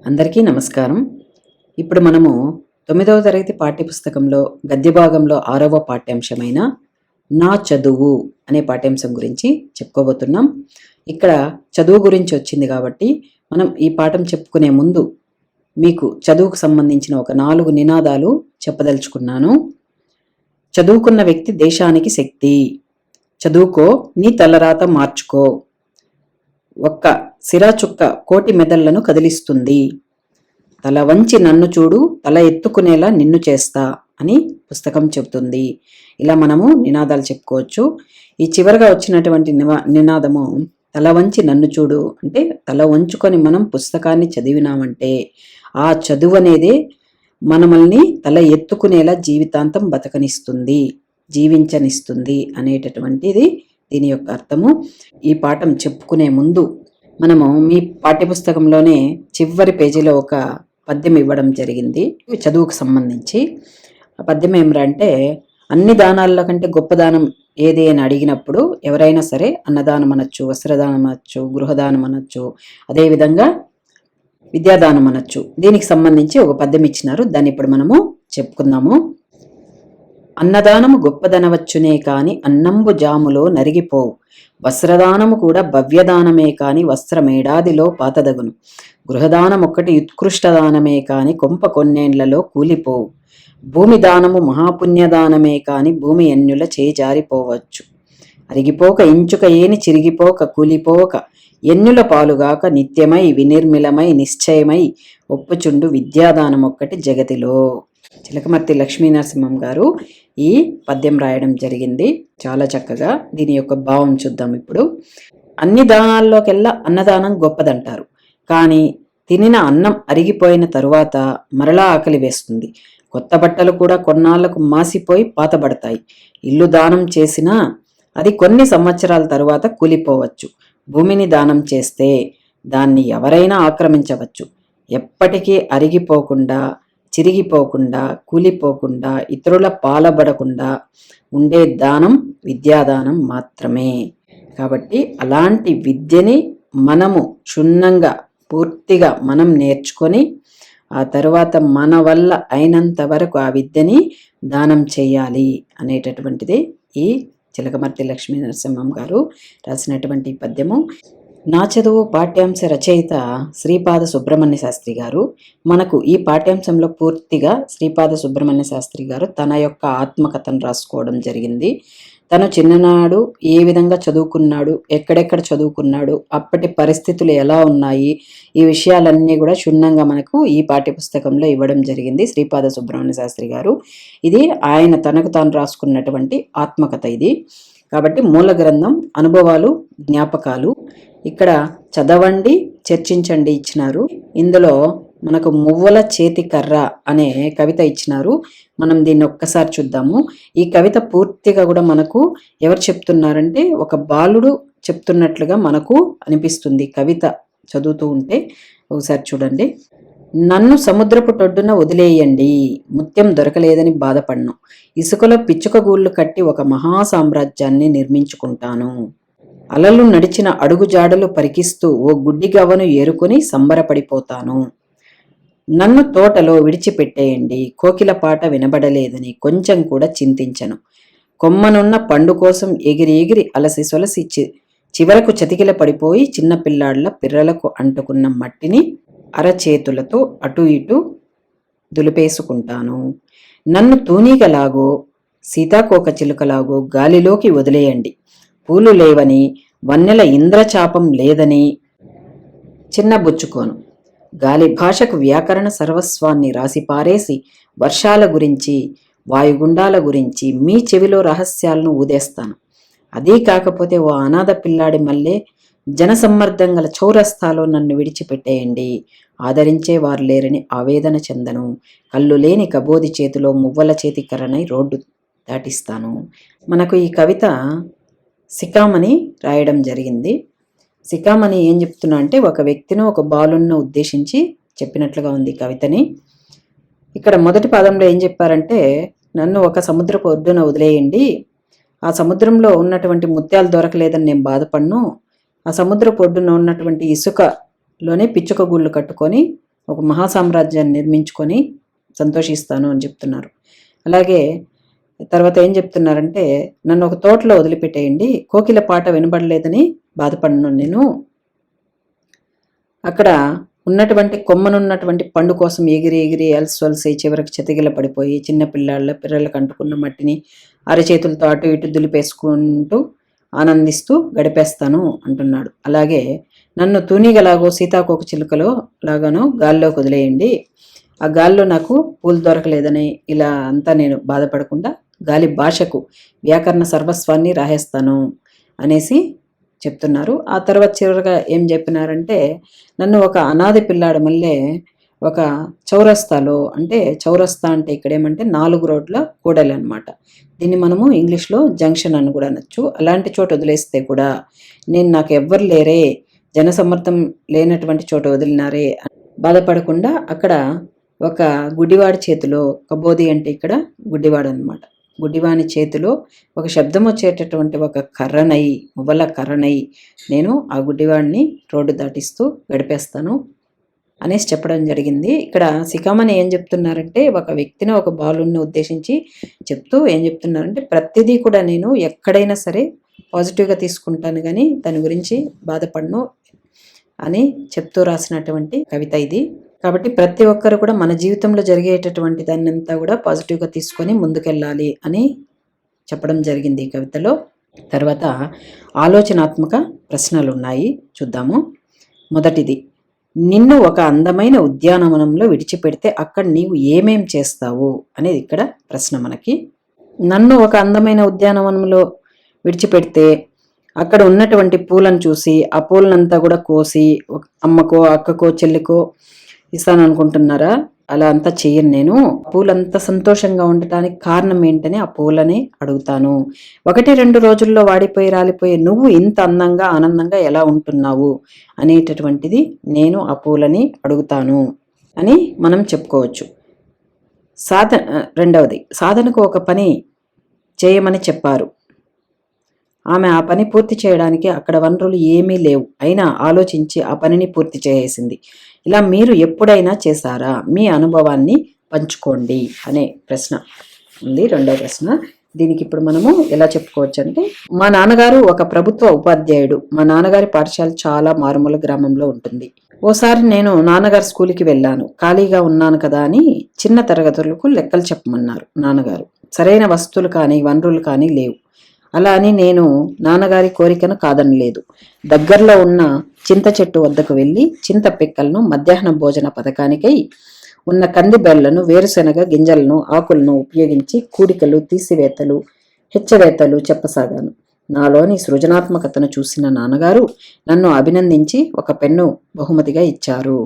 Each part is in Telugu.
అందరికీ నమస్కారం. ఇప్పుడు మనము 9వ తరగతి పాఠ్యపుస్తకంలో గద్య భాగంలో 6వ పాఠ్యాంశమైన నా చదువు అనే పాఠ్యాంశం గురించి చెప్పుకోబోతున్నాం. ఇక్కడ చదువు గురించి వచ్చింది కాబట్టి మనం ఈ పాఠం చెప్పుకునే ముందు మీకు చదువుకు సంబంధించిన ఒక 4 నినాదాలు చెప్పదలుచుకున్నాను. చదువుకున్న వ్యక్తి దేశానికి శక్తి. చదువుకో, నీ తలరాత మార్చుకో. ఒక్క సిరాచుక్క కోటి మెదళ్లను కదిలిస్తుంది. తల వంచి నన్ను చూడు, తల ఎత్తుకునేలా నిన్ను చేస్తా అని పుస్తకం చెబుతుంది. ఇలా మనము నినాదాలు చెప్పుకోవచ్చు. ఈ చివరగా వచ్చినటువంటి నినాదము తల వంచి నన్ను చూడు అంటే తల వంచుకొని మనం పుస్తకాన్ని చదివినామంటే ఆ చదువు అనేదే మనల్ని తల ఎత్తుకునేలా జీవితాంతం బతకనిస్తుంది, జీవించనిస్తుంది అనేటటువంటిది దీని యొక్క అర్థము. ఈ పాఠం చెప్పుకునే ముందు మనము మీ పాఠ్యపుస్తకంలోనే చివరి పేజీలో ఒక పద్యం ఇవ్వడం జరిగింది చదువుకు సంబంధించి. ఆ పద్యం ఏమిటంటే, అన్ని దానాల్లో కంటే గొప్ప దానం ఏది అని అడిగినప్పుడు ఎవరైనా సరే అన్నదానం అనొచ్చు, వస్త్రదానం అనొచ్చు, గృహదానం అనొచ్చు, అదేవిధంగా విద్యాదానం అనొచ్చు. దీనికి సంబంధించి ఒక పద్యం ఇచ్చినారు, దాన్ని ఇప్పుడు మనము చెప్పుకుందాము. అన్నదానము గొప్పదనవచ్చునే కాని అన్నంబు జాములో నరిగిపోవు, వస్త్రదానము కూడా భవ్యదానమే కాని వస్త్రమేడాదిలో పాతదగును, గృహదానం ఒక్కటి ఉత్కృష్టదానమే కాని కొంప కొన్నేండ్లలో కూలిపోవు, భూమి దానము మహాపుణ్యదానమే కాని భూమి ఎన్యుల చేజారిపోవచ్చు, అరిగిపోక ఇంచుక ఏని చిరిగిపోక కూలిపోక ఎన్యుల పాలుగాక నిత్యమై వినిర్మిలమై నిశ్చయమై ఒప్పుచుండు విద్యాదానం ఒక్కటి జగతిలో. చిలకమర్తి లక్ష్మీనరసింహం గారు ఈ పద్యం రాయడం జరిగింది. చాలా చక్కగా దీని యొక్క భావం చూద్దాం ఇప్పుడు. అన్ని దానాల్లోకెల్లా అన్నదానం గొప్పదంటారు, కానీ తినిన అన్నం అరిగిపోయిన తరువాత మరలా ఆకలి వేస్తుంది. కొత్త బట్టలు కూడా కొన్నాళ్లకు మాసిపోయి పాతబడతాయి. ఇల్లు దానం చేసినా అది కొన్ని సంవత్సరాల తరువాత కూలిపోవచ్చు. భూమిని దానం చేస్తే దాన్ని ఎవరైనా ఆక్రమించవచ్చు. ఎప్పటికీ అరిగిపోకుండా, చిరిగిపోకుండా, కూలిపోకుండా, ఇతరుల పాలబడకుండా ఉండే దానం విద్యాదానం మాత్రమే. కాబట్టి అలాంటి విద్యని మనము క్షుణ్ణంగా పూర్తిగా మనం నేర్చుకొని ఆ తర్వాత మన వల్ల అయినంత వరకు ఆ విద్యని దానం చేయాలి అనేటటువంటిది ఈ చిలకమర్తి లక్ష్మీ నరసింహం గారు రాసినటువంటి పద్యము. నా చదువు పాఠ్యాంశ రచయిత శ్రీపాద సుబ్రహ్మణ్య శాస్త్రి గారు. మనకు ఈ పాఠ్యాంశంలో పూర్తిగా శ్రీపాద సుబ్రహ్మణ్య శాస్త్రి గారు తన యొక్క ఆత్మకథను రాసుకోవడం జరిగింది. తను చిన్ననాడు ఏ విధంగా చదువుకున్నాడు, ఎక్కడెక్కడ చదువుకున్నాడు, అప్పటి పరిస్థితులు ఎలా ఉన్నాయి, ఈ విషయాలన్నీ కూడా క్షుణ్ణంగా మనకు ఈ పాఠ్యపుస్తకంలో ఇవ్వడం జరిగింది శ్రీపాద సుబ్రహ్మణ్య శాస్త్రి గారు. ఇది ఆయన తనకు తాను రాసుకున్నటువంటి ఆత్మకథ ఇది. కాబట్టి మూల గ్రంథం అనుభవాలు, జ్ఞాపకాలు. ఇక్కడ చదవండి, చర్చించండి ఇచ్చినారు. ఇందులో మనకు మువ్వల చేతి కర్ర అనే కవిత ఇచ్చినారు. మనం దీన్ని ఒక్కసారి చూద్దాము. ఈ కవిత పూర్తిగా కూడా మనకు ఎవరు చెప్తున్నారంటే ఒక బాలుడు చెప్తున్నట్లుగా మనకు అనిపిస్తుంది కవిత చదువుతూ ఉంటే. ఒకసారి చూడండి. నన్ను సముద్రపు టొడ్డున వదిలేయండి, ముత్యం దొరకలేదని బాధపడ్ను, ఇసుకలో పిచ్చుక గూళ్ళు కట్టి ఒక మహా సామ్రాజ్యాన్ని నిర్మించుకుంటాను, అలలు నడిచిన అడుగుజాడలు పరికిస్తూ ఓ గుడ్డి గవ్వను ఏరుకొని సంబరపడిపోతాను, నన్ను తోటలో విడిచిపెట్టేయండి, కోకిల పాట వినబడలేదని కొంచెం కూడా చింతించను, కొమ్మనున్న పండు కోసం ఎగిరి ఎగిరి అలసి సొలసి చివరకు చతికిల పడిపోయి చిన్నపిల్లాళ్ల పిర్రలకు అంటుకున్న మట్టిని అరచేతులతో అటు ఇటు దులిపేసుకుంటాను, నన్ను తూనీగలాగో సీతాకోక చిలుకలాగో గాలిలోకి వదిలేయండి, పూలు లేవని వన్నెల ఇంద్రచాపం లేదని చిన్నబుచ్చుకోను, గాలి భాషకు వ్యాకరణ సర్వస్వాన్ని రాసిపారేసి వర్షాల గురించి, వాయుగుండాల గురించి మీ చెవిలో రహస్యాలను ఊదేస్తాను, అదీ కాకపోతే ఓ అనాథ పిల్లాడి మల్లే జనసమ్మర్దం గల చౌరస్తాలో నన్ను విడిచిపెట్టేయండి, ఆదరించే వారు లేరని ఆవేదన చెందను, కళ్ళు లేని కబోది చేతిలో మువ్వల చేతి కర్రనై రోడ్డు దాటిస్తాను. మనకు ఈ కవిత సికామణి రాయడం జరిగింది. సికామణి ఏం చెప్తున్నా అంటే ఒక వ్యక్తిని, ఒక బాలును ఉద్దేశించి చెప్పినట్లుగా ఉంది కవితని. ఇక్కడ మొదటి పాదంలో ఏం చెప్పారంటే, నన్ను ఒక సముద్రపు ఒడ్డున వదిలేయండి, ఆ సముద్రంలో ఉన్నటువంటి ముత్యాలు దొరకలేదని నేను బాధపడ్ను, ఆ సముద్రపు ఒడ్డున ఉన్నటువంటి ఇసుకలోనే పిచ్చుక గూళ్ళు కట్టుకొని ఒక మహాసామ్రాజ్యాన్ని నిర్మించుకొని సంతోషిస్తాను అని చెప్తున్నారు. అలాగే తర్వాత ఏం చెప్తున్నారంటే, నన్ను ఒక తోటలో వదిలిపెట్టేయండి, కోకిల పాట వినబడలేదని బాధపడను నేను. అక్కడ ఉన్నటువంటి కొమ్మనున్నటువంటి పండు కోసం ఎగిరి ఎగిరి అలసి చివరికి చతికిల పడిపోయి చిన్న పిల్లలకు అంటుకున్న మట్టిని అరచేతులతో అటు ఇటు దులిపేసుకుంటూ ఆనందిస్తూ గడిపేస్తాను అంటున్నాడు. అలాగే నన్ను తూనీగలాగో సీతాకోక చిలుకలో లాగానో గాల్లోకి వదిలేయండి, ఆ గాల్లో నాకు పూలు దొరకలేదని ఇలా అంతా నేను బాధపడకుండా గాలి భాషకు వ్యాకరణ సర్వస్వాన్ని రాహేస్తాను అనేసి చెప్తున్నారు. ఆ తర్వాత చివరిగా ఏం చెప్పినారంటే, నన్ను ఒక అనాథ పిల్లాడు మళ్ళీ ఒక చౌరస్తాలో, అంటే చౌరస్తా అంటే ఇక్కడ ఏమంటే 4 రోడ్ల కూడలి అనమాట. దీన్ని మనము ఇంగ్లీష్లో జంక్షన్ అని కూడా అనొచ్చు. అలాంటి చోట వదిలేస్తే కూడా నాకు ఎవ్వరు లేరే, జనసమ్మర్థం లేనటువంటి చోట వదిలినారే బాధపడకుండా అక్కడ ఒక గుడ్డివాడి చేతిలో, కబోది అంటే ఇక్కడ గుడ్డివాడు అనమాట, గుడ్డివాని చేతిలో ఒక శబ్దం వచ్చేటటువంటి ఒక కర్రనై, మువ్వల కర్రనై నేను ఆ గుడ్డివాడిని రోడ్డు దాటిస్తూ గడిపేస్తాను అనేసి చెప్పడం జరిగింది. ఇక్కడ సికామణి ఏం చెప్తున్నారంటే, ఒక వ్యక్తిని, ఒక బాలుని ఉద్దేశించి చెప్తూ ఏం చెప్తున్నారంటే, ప్రతిదీ కూడా నేను ఎక్కడైనా సరే పాజిటివ్గా తీసుకుంటాను కానీ దాని గురించి బాధపడను అని చెప్తూ రాసినటువంటి కవిత ఇది. కాబట్టి ప్రతి ఒక్కరు కూడా మన జీవితంలో జరిగేటటువంటి దాన్ని అంతా కూడా పాజిటివ్గా తీసుకొని ముందుకెళ్ళాలి అని చెప్పడం జరిగింది ఈ కవితలో. తర్వాత ఆలోచనాత్మక ప్రశ్నలు ఉన్నాయి, చూద్దాము. మొదటిది, నిన్ను ఒక అందమైన ఉద్యానవనంలో విడిచిపెడితే అక్కడ నీవు ఏమేం చేస్తావు అనేది ఇక్కడ ప్రశ్న మనకి. నన్ను ఒక అందమైన ఉద్యానవనంలో విడిచిపెడితే అక్కడ ఉన్నటువంటి పూలను చూసి ఆ పూలనంతా కూడా కోసి అమ్మకో అక్కకో చెల్లికో ఇస్తాను అనుకుంటున్నారా? అలా అంతా చెయ్యను నేను. పూలంతా సంతోషంగా ఉండటానికి కారణం ఏంటని ఆ పూలని అడుగుతాను. 1-2 రోజుల్లో వాడిపోయి రాలిపోయి నువ్వు ఇంత అందంగా ఆనందంగా ఎలా ఉంటున్నావు అనేటటువంటిది నేను ఆ పూలని అడుగుతాను అని మనం చెప్పుకోవచ్చు. రెండవది, సాధనకు ఒక పని చేయమని చెప్పారు. ఆమె ఆ పని పూర్తి చేయడానికి అక్కడ వనరులు ఏమీ లేవు, అయినా ఆలోచించి ఆ పనిని పూర్తి చేసేసింది. ఇలా మీరు ఎప్పుడైనా చేశారా? మీ అనుభవాన్ని పంచుకోండి అనే ప్రశ్న ఉంది, రెండవ ప్రశ్న. దీనికి ఇప్పుడు మనము ఎలా చెప్పుకోవచ్చు అంటే, మా నాన్నగారు ఒక ప్రభుత్వ ఉపాధ్యాయుడు. మా నాన్నగారి పాఠశాల చాలా మారుమూల గ్రామంలో ఉంటుంది. ఓసారి నేను నాన్నగారి స్కూల్కి వెళ్ళాను. ఖాళీగా ఉన్నాను కదా అని చిన్న తరగతులకు లెక్కలు చెప్పమన్నారు నాన్నగారు. సరైన వస్తువులు కానీ వనరులు కానీ లేవు. అలా అని నేను నాన్నగారి కోరికను కాదనలేదు. దగ్గరలో ఉన్న చింత చెట్టు వద్దకు వెళ్ళి చింత పిక్కలను మధ్యాహ్న భోజన పథకానికై ఉన్న కంది బెల్లను, వేరుశెనగ గింజలను, ఆకులను ఉపయోగించి కూడికలు, తీసివేతలు, హెచ్చవేతలు చెప్పసాగాను. నాలోని సృజనాత్మకతను చూసిన నాన్నగారు నన్ను అభినందించి ఒక పెన్ను బహుమతిగా ఇచ్చారు.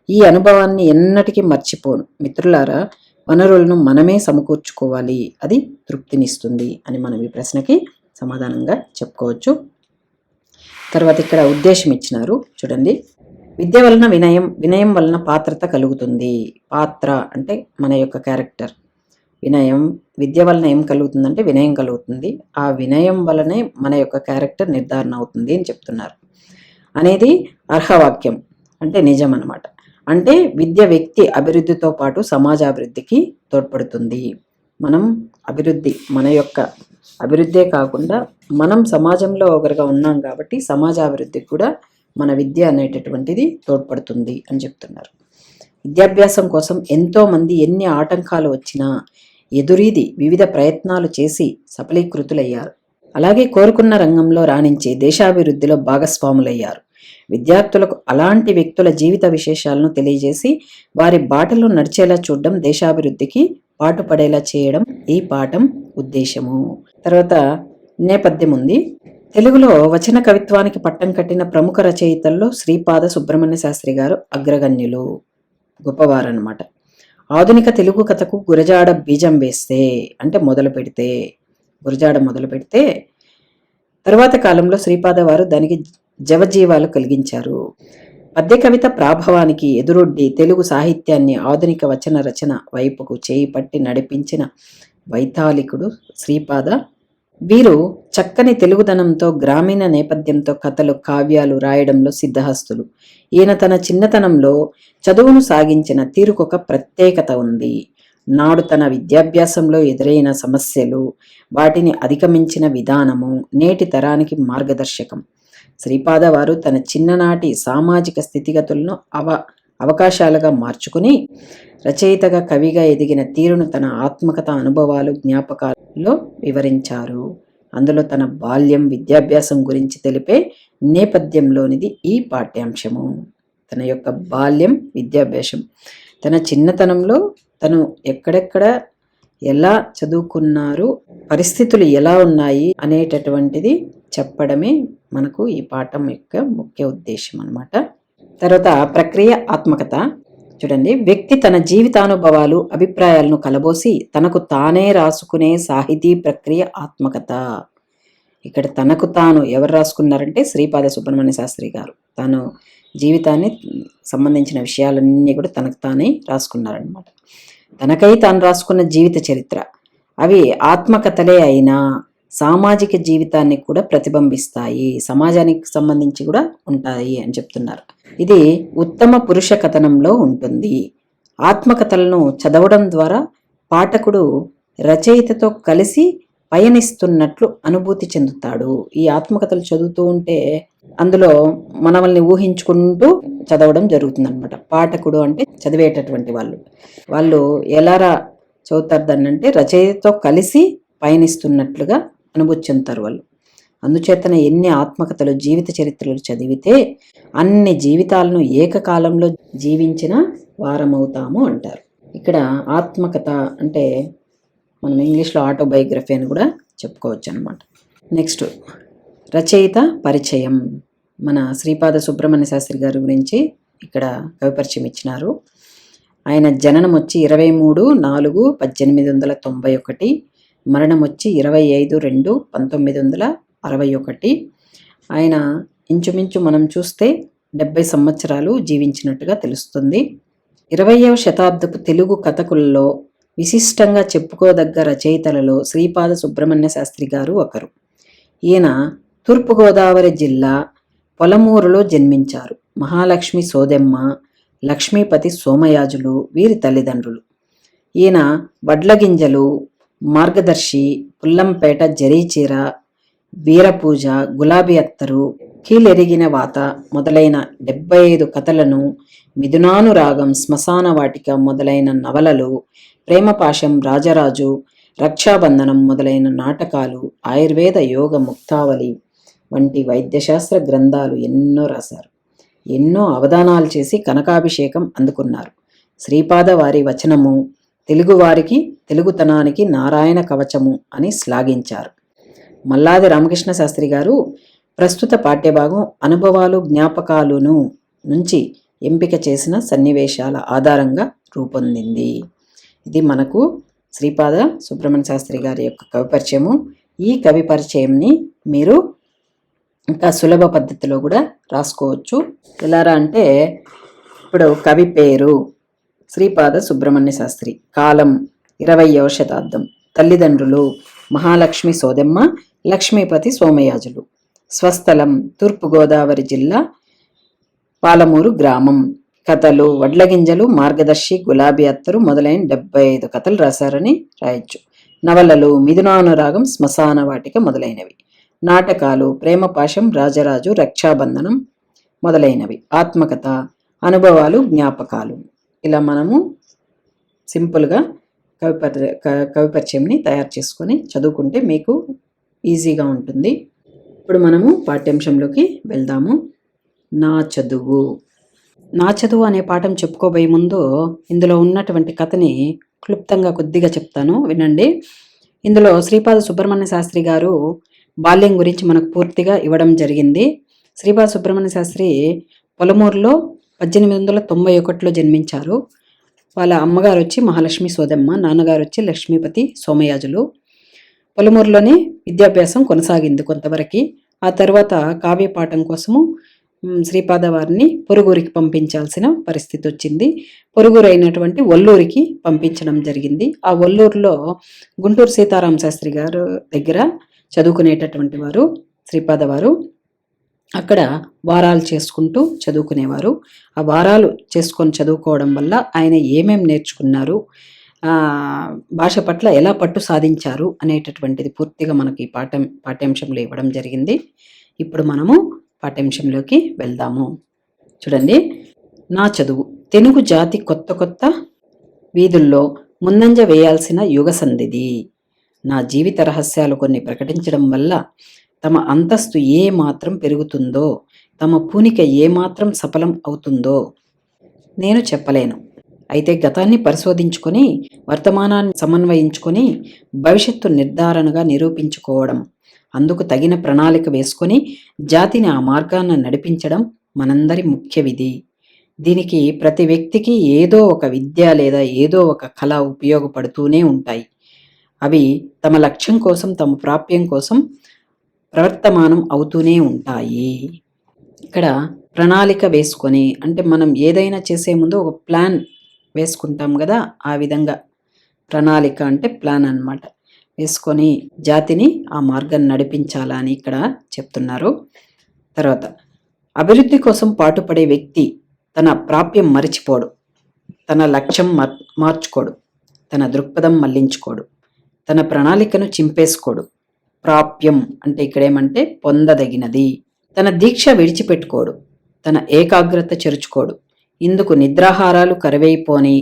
ఈ అనుభవాన్ని ఎన్నటికీ మర్చిపోను. మిత్రులారా, వనరులను మనమే సమకూర్చుకోవాలి, అది తృప్తినిస్తుంది అని మనం ఈ ప్రశ్నకి సమాధానంగా చెప్పుకోవచ్చు. తర్వాత ఇక్కడ ఉద్దేశం ఇచ్చినారు, చూడండి. విద్య వలన వినయం, వినయం వలన పాత్రత కలుగుతుంది. పాత్ర అంటే మన యొక్క క్యారెక్టర్. వినయం, విద్య వలన ఏం కలుగుతుందంటే వినయం కలుగుతుంది. ఆ వినయం వలనే మన యొక్క క్యారెక్టర్ నిర్ధారణ అవుతుంది అని చెప్తున్నారు అనేది అర్హవాక్యం, అంటే నిజం అన్నమాట. అంటే విద్య వ్యక్తి అభివృద్ధితో పాటు సమాజ అభివృద్ధికి తోడ్పడుతుంది. మనం అభివృద్ధి, మన యొక్క అభివృద్ధే కాకుండా మనం సమాజంలో ఒకరిగా ఉన్నాం కాబట్టి సమాజాభివృద్ధికి కూడా మన విద్య అనేటటువంటిది తోడ్పడుతుంది అని చెప్తున్నారు. విద్యాభ్యాసం కోసం ఎంతోమంది ఎన్ని ఆటంకాలు వచ్చినా ఎదురీది వివిధ ప్రయత్నాలు చేసి సఫలీకృతులయ్యారు. అలాగే కోరుకున్న రంగంలో రాణించి దేశాభివృద్ధిలో భాగస్వాములయ్యారు. విద్యార్థులకు అలాంటి వ్యక్తుల జీవిత విశేషాలను తెలియజేసి వారి బాటలో నడిచేలా చూడడం, దేశాభివృద్ధికి పాటుపడేలా చేయడం ఈ పాఠం ఉద్దేశము. తర్వాత నేపథ్యం ఉంది. తెలుగులో వచన కవిత్వానికి పట్టం కట్టిన ప్రముఖ రచయితల్లో శ్రీపాద సుబ్రహ్మణ్య శాస్త్రి గారు అగ్రగణ్యులు, గొప్పవారన్నమాట. ఆధునిక తెలుగు కథకు గురజాడ బీజం వేస్తే, అంటే గురజాడ మొదలు పెడితే తరువాత కాలంలో శ్రీపాద వారు దానికి జవజీవాలు కలిగించారు. పద్య కవిత ప్రాభవానికి ఎదురొడ్డి తెలుగు సాహిత్యాన్ని ఆధునిక వచన రచన వైపుకు చేయి పట్టి నడిపించిన వైతాళికుడు శ్రీపాద వీరు చక్కని తెలుగుదనంతో గ్రామీణ నేపథ్యంతో కథలు కావ్యాలు రాయడంలో సిద్ధహస్తులు. ఈయన తన చిన్నతనంలో చదువును సాగించిన తీరుకొక ప్రత్యేకత ఉంది. నాడు తన విద్యాభ్యాసంలో ఎదురైన సమస్యలు, వాటిని అధిగమించిన విధానము నేటి తరానికి మార్గదర్శకం. శ్రీపాద వారు తన చిన్ననాటి సామాజిక స్థితిగతులను అవకాశాలుగా మార్చుకుని రచయితగా కవిగా ఎదిగిన తీరును తన ఆత్మకథ అనుభవాలు జ్ఞాపకాలలో వివరించారు. అందులో తన బాల్యం విద్యాభ్యాసం గురించి తెలిపే నేపథ్యంలోనిది ఈ పాఠ్యాంశము. తన యొక్క బాల్యం విద్యాభ్యాసం, తన చిన్నతనంలో తను ఎక్కడెక్కడ ఎలా చదువుకున్నారు, పరిస్థితులు ఎలా ఉన్నాయి అనేటటువంటిది చెప్పడమే మనకు ఈ పాఠం యొక్క ముఖ్య ఉద్దేశం అన్నమాట. తర్వాత ప్రక్రియ ఆత్మకథ చూడండి. వ్యక్తి తన జీవితానుభవాలు అభిప్రాయాలను కలబోసి తనకు తానే రాసుకునే సాహితీ ప్రక్రియ ఆత్మకథ. ఇక్కడ తనకు తాను ఎవరు రాసుకున్నారంటే శ్రీపాద సుబ్రహ్మణ్య శాస్త్రి గారు. తాను జీవితాన్ని సంబంధించిన విషయాలన్నీ కూడా తనకు తానే రాసుకున్నారనమాట. తనకై తాను రాసుకున్న జీవిత చరిత్ర, అవి ఆత్మకథలే అయినా సామాజిక జీవితాన్ని కూడా ప్రతిబింబిస్తాయి, సమాజానికి సంబంధించి కూడా ఉంటాయి అని చెప్తున్నారు. ఇది ఉత్తమ పురుష కథనంలో ఉంటుంది. ఆత్మకథలను చదవడం ద్వారా పాఠకుడు రచయితతో కలిసి పయనిస్తున్నట్లు అనుభూతి చెందుతాడు. ఈ ఆత్మకథలు చదువుతూ ఉంటే అందులో మనల్ని ఊహించుకుంటూ చదవడం జరుగుతుంది అనమాట. పాఠకుడు అంటే చదివేటటువంటి వాళ్ళు ఎలా చదువుతారు దాన్ని అంటే రచయితతో కలిసి పయనిస్తున్నట్లుగా అనుభూతి చెందుతారు వాళ్ళు. అందుచేతన ఎన్ని ఆత్మకథలు జీవిత చరిత్రలు చదివితే అన్ని జీవితాలను ఏకకాలంలో జీవించిన వారమవుతాము అంటారు. ఇక్కడ ఆత్మకథ అంటే మనం ఇంగ్లీష్లో ఆటోబయోగ్రఫీ అని కూడా చెప్పుకోవచ్చు అనమాట. నెక్స్ట్ రచయిత పరిచయం. మన శ్రీపాద సుబ్రహ్మణ్య శాస్త్రి గారి గురించి ఇక్కడ కవి పరిచయం ఇచ్చినారు. ఆయన జననం వచ్చి 23/4/1891, మరణం వచ్చి 25/2/1961. ఆయన ఇంచుమించు మనం చూస్తే 70 సంవత్సరాలు జీవించినట్టుగా తెలుస్తుంది. 20వ శతాబ్దపు తెలుగు కథకులలో విశిష్టంగా చెప్పుకోదగ్గ రచయితలలో శ్రీపాద సుబ్రహ్మణ్య శాస్త్రి గారు ఒకరు. ఈయన తూర్పుగోదావరి జిల్లా పొలమూరులో జన్మించారు. మహాలక్ష్మి సోదెమ్మ, లక్ష్మీపతి సోమయాజులు వీరి తల్లిదండ్రులు. ఈయన వడ్లగింజలు, మార్గదర్శి, పుల్లంపేట జరీచీర, వీరపూజ, గులాబీ అత్తరు, కీలెరిగిన వాత మొదలైన 75 కథలను, మిథునానురాగం, శ్మశాన వాటిక మొదలైన నవలలు, ప్రేమపాశం, రాజరాజు, రక్షాబంధనం మొదలైన నాటకాలు, ఆయుర్వేద యోగ ముక్తావళి వంటి వైద్యశాస్త్ర గ్రంథాలు ఎన్నో రాశారు. ఎన్నో అవధానాలు చేసి కనకాభిషేకం అందుకున్నారు. శ్రీపాద వారి వచనము తెలుగువారికి తెలుగుతనానికి నారాయణ కవచము అని శ్లాఘించారు. మల్లాది రామకృష్ణ శాస్త్రి గారు ప్రస్తుత పాఠ్యభాగం అనుభవాలు జ్ఞాపకాలును నుంచి ఎంపిక చేసిన సన్నివేశాల ఆధారంగా రూపొందింది. ఇది మనకు శ్రీపాద సుబ్రహ్మణ్య శాస్త్రి గారి యొక్క కవి పరిచయము. ఈ కవి పరిచయంని మీరు ఇంకా సులభ పద్ధతిలో కూడా రాసుకోవచ్చు. ఎలారా అంటే ఇప్పుడు కవి పేరు శ్రీపాద సుబ్రహ్మణ్య శాస్త్రి, కాలం 20వ శతాబ్దం, తల్లిదండ్రులు మహాలక్ష్మి సోదెమ్మ, లక్ష్మీపతి సోమయాజులు, స్వస్థలం తూర్పుగోదావరి జిల్లా పాలమూరు గ్రామం, కథలు వడ్లగింజలు, మార్గదర్శి, గులాబీ అత్తరు మొదలైన 75 కథలు రాశారని రాయొచ్చు. నవలలు మిథునానురాగం, శ్మశాన వాటిక మొదలైనవి, నాటకాలు ప్రేమపాశం, రాజరాజు, రక్షాబంధనం మొదలైనవి, ఆత్మకథ, అనుభవాలు, జ్ఞాపకాలు. ఇలా మనము సింపుల్గా కవి పరిచయంని తయారు చేసుకొని చదువుకుంటే మీకు ఈజీగా ఉంటుంది. ఇప్పుడు మనము పాఠ్యాంశంలోకి వెళ్దాము. నా చదువు అనే పాఠం చెప్పుకోబోయే ముందు ఇందులో ఉన్నటువంటి కథని క్లుప్తంగా కొద్దిగా చెప్తాను, వినండి. ఇందులో శ్రీపాద సుబ్రహ్మణ్య శాస్త్రి గారు బాల్యం గురించి మనకు పూర్తిగా ఇవ్వడం జరిగింది. శ్రీపాద సుబ్రహ్మణ్య శాస్త్రి పొలమూరులో 1891లో జన్మించారు. వాళ్ళ అమ్మగారు వచ్చి మహాలక్ష్మి సోదెమ్మ, నాన్నగారు వచ్చి లక్ష్మీపతి సోమయాజులు. పొలమూరులోనే విద్యాభ్యాసం కొనసాగింది కొంతవరకు. ఆ తర్వాత కావ్యపాఠం కోసము శ్రీపాద వారిని పొరుగురికి పంపించాల్సిన పరిస్థితి వచ్చింది. పొరుగురు అయినటువంటి ఒల్లూరికి పంపించడం జరిగింది. ఆ ఒల్లూరులో గుంటూరు సీతారామ శాస్త్రి గారు దగ్గర చదువుకునేటటువంటి వారు శ్రీపాద వారు అక్కడ వారాలు చేసుకుంటూ చదువుకునేవారు. ఆ వారాలు చేసుకొని చదువుకోవడం వల్ల ఆయన ఏమేం నేర్చుకున్నారు, భాష పట్ల ఎలా పట్టు సాధించారు అనేటటువంటిది పూర్తిగా మనకి పాఠ్యాంశంలో ఇవ్వడం జరిగింది. ఇప్పుడు మనము పాఠ్యాంశంలోకి వెళ్దాము. చూడండి, నా చదువు. తెలుగు జాతి కొత్త కొత్త వీధుల్లో ముందంజ వేయాల్సిన యుగ సంధిది. నా జీవిత రహస్యాలు కొన్ని ప్రకటించడం వల్ల తమ అంతస్తు ఏ మాత్రం పెరుగుతుందో, తమ పూనిక ఏ మాత్రం సఫలం అవుతుందో నేను చెప్పలేను. అయితే గతాన్ని పరిశోధించుకొని వర్తమానాన్ని సమన్వయించుకొని భవిష్యత్తు నిర్ధారణగా నిరూపించుకోవడం, అందుకు తగిన ప్రణాళిక వేసుకొని జాతిని ఆ మార్గాన్ని నడిపించడం మనందరి ముఖ్య విధి. దీనికి ప్రతి వ్యక్తికి ఏదో ఒక విద్య లేదా ఏదో ఒక కళ ఉపయోగపడుతూనే ఉంటాయి. అవి తమ లక్ష్యం కోసం, తమ ప్రాప్యం కోసం ప్రవర్తమానం అవుతూనే ఉంటాయి. ఇక్కడ ప్రణాళిక వేసుకొని, అంటే మనం ఏదైనా చేసే ముందు ఒక ప్లాన్ వేసుకుంటాం కదా, ఆ విధంగా ప్రణాళిక అంటే ప్లాన్ అన్నమాట. వేసుకొని జాతిని ఆ మార్గం నడిపించాలా అని ఇక్కడ చెప్తున్నారు. తర్వాత, అభివృద్ధి కోసం పాటుపడే వ్యక్తి తన ప్రాప్యం మరిచిపోడు, తన లక్ష్యం మార్చుకోడు, తన దృక్పథం మళ్లించుకోడు, తన ప్రణాళికను చింపేసుకోడు. ప్రాప్యం అంటే ఇక్కడేమంటే పొందదగినది. తన దీక్ష విడిచిపెట్టుకోడు, తన ఏకాగ్రత చెరుచుకోడు. ఇందుకు నిద్రాహారాలు కరువైపోని,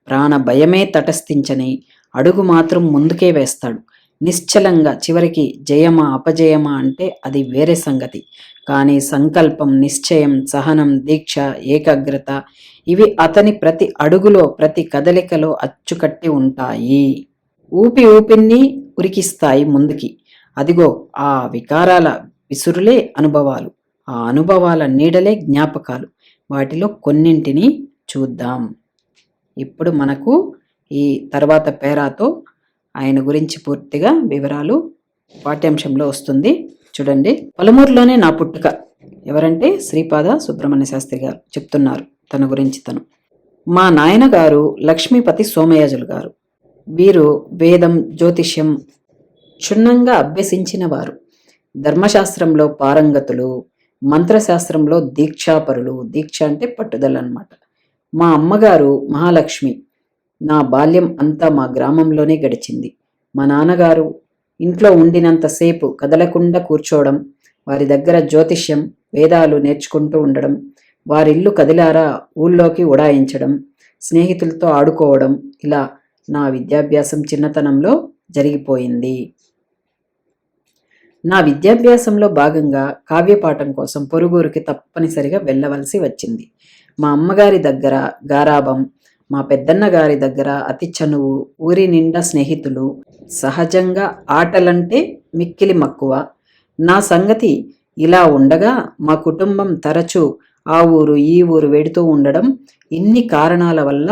ప్రాణ భయమే తటస్థించని అడుగు మాత్రం ముందుకే వేస్తాడు. నిశ్చలంగా చివరికి జయమా అపజయమా అంటే అది వేరే సంగతి. కానీ సంకల్పం, నిశ్చయం, సహనం, దీక్ష, ఏకాగ్రత ఇవి అతని ప్రతి అడుగులో, ప్రతి కదలికలో అచ్చుకట్టి ఉంటాయి. ఊపిని ఉరికిస్తాయి ముందుకి. అదిగో ఆ వికారాల విసురులే అనుభవాలు, ఆ అనుభవాల నీడలే జ్ఞాపకాలు. వాటిలో కొన్నింటిని చూద్దాం. ఇప్పుడు మనకు ఈ తర్వాత పేరాతో ఆయన గురించి పూర్తిగా వివరాలు పాఠ్యాంశంలో వస్తుంది. చూడండి, పలుమూరులోనే నా పుట్టుక. ఎవరంటే శ్రీపాద సుబ్రహ్మణ్య శాస్త్రి గారు చెప్తున్నారు తన గురించి. మా నాయనగారు లక్ష్మీపతి సోమయాజులు గారు. వీరు వేదం, జ్యోతిష్యం క్షుణ్ణంగా అభ్యసించిన వారు. ధర్మశాస్త్రంలో పారంగతులు, మంత్రశాస్త్రంలో దీక్షాపరులు. దీక్ష అంటే పట్టుదల అన్నమాట. మా అమ్మగారు మహాలక్ష్మి. నా బాల్యం అంతా మా గ్రామంలోనే గడిచింది. మా నాన్నగారు ఇంట్లో ఉండినంతసేపు కదలకుండా కూర్చోవడం, వారి దగ్గర జ్యోతిష్యం, వేదాలు నేర్చుకుంటూ ఉండడం, వారిల్లు కదిలారా ఊళ్ళోకి ఉడాయించడం, స్నేహితులతో ఆడుకోవడం, ఇలా నా విద్యాభ్యాసం చిన్నతనంలో జరిగిపోయింది. నా విద్యాభ్యాసంలో భాగంగా కావ్యపాఠం కోసం పొరుగురికి తప్పనిసరిగా వెళ్ళవలసి వచ్చింది. మా అమ్మగారి దగ్గర గారాబం, మా పెద్దన్న గారి దగ్గర అతి చనువు, ఊరి నిండా స్నేహితులు, సహజంగా ఆటలంటే మిక్కిలి మక్కువ. నా సంగతి ఇలా ఉండగా మా కుటుంబం తరచూ ఆ ఊరు ఈ ఊరు వెడుతూ ఉండడం, ఇన్ని కారణాల వల్ల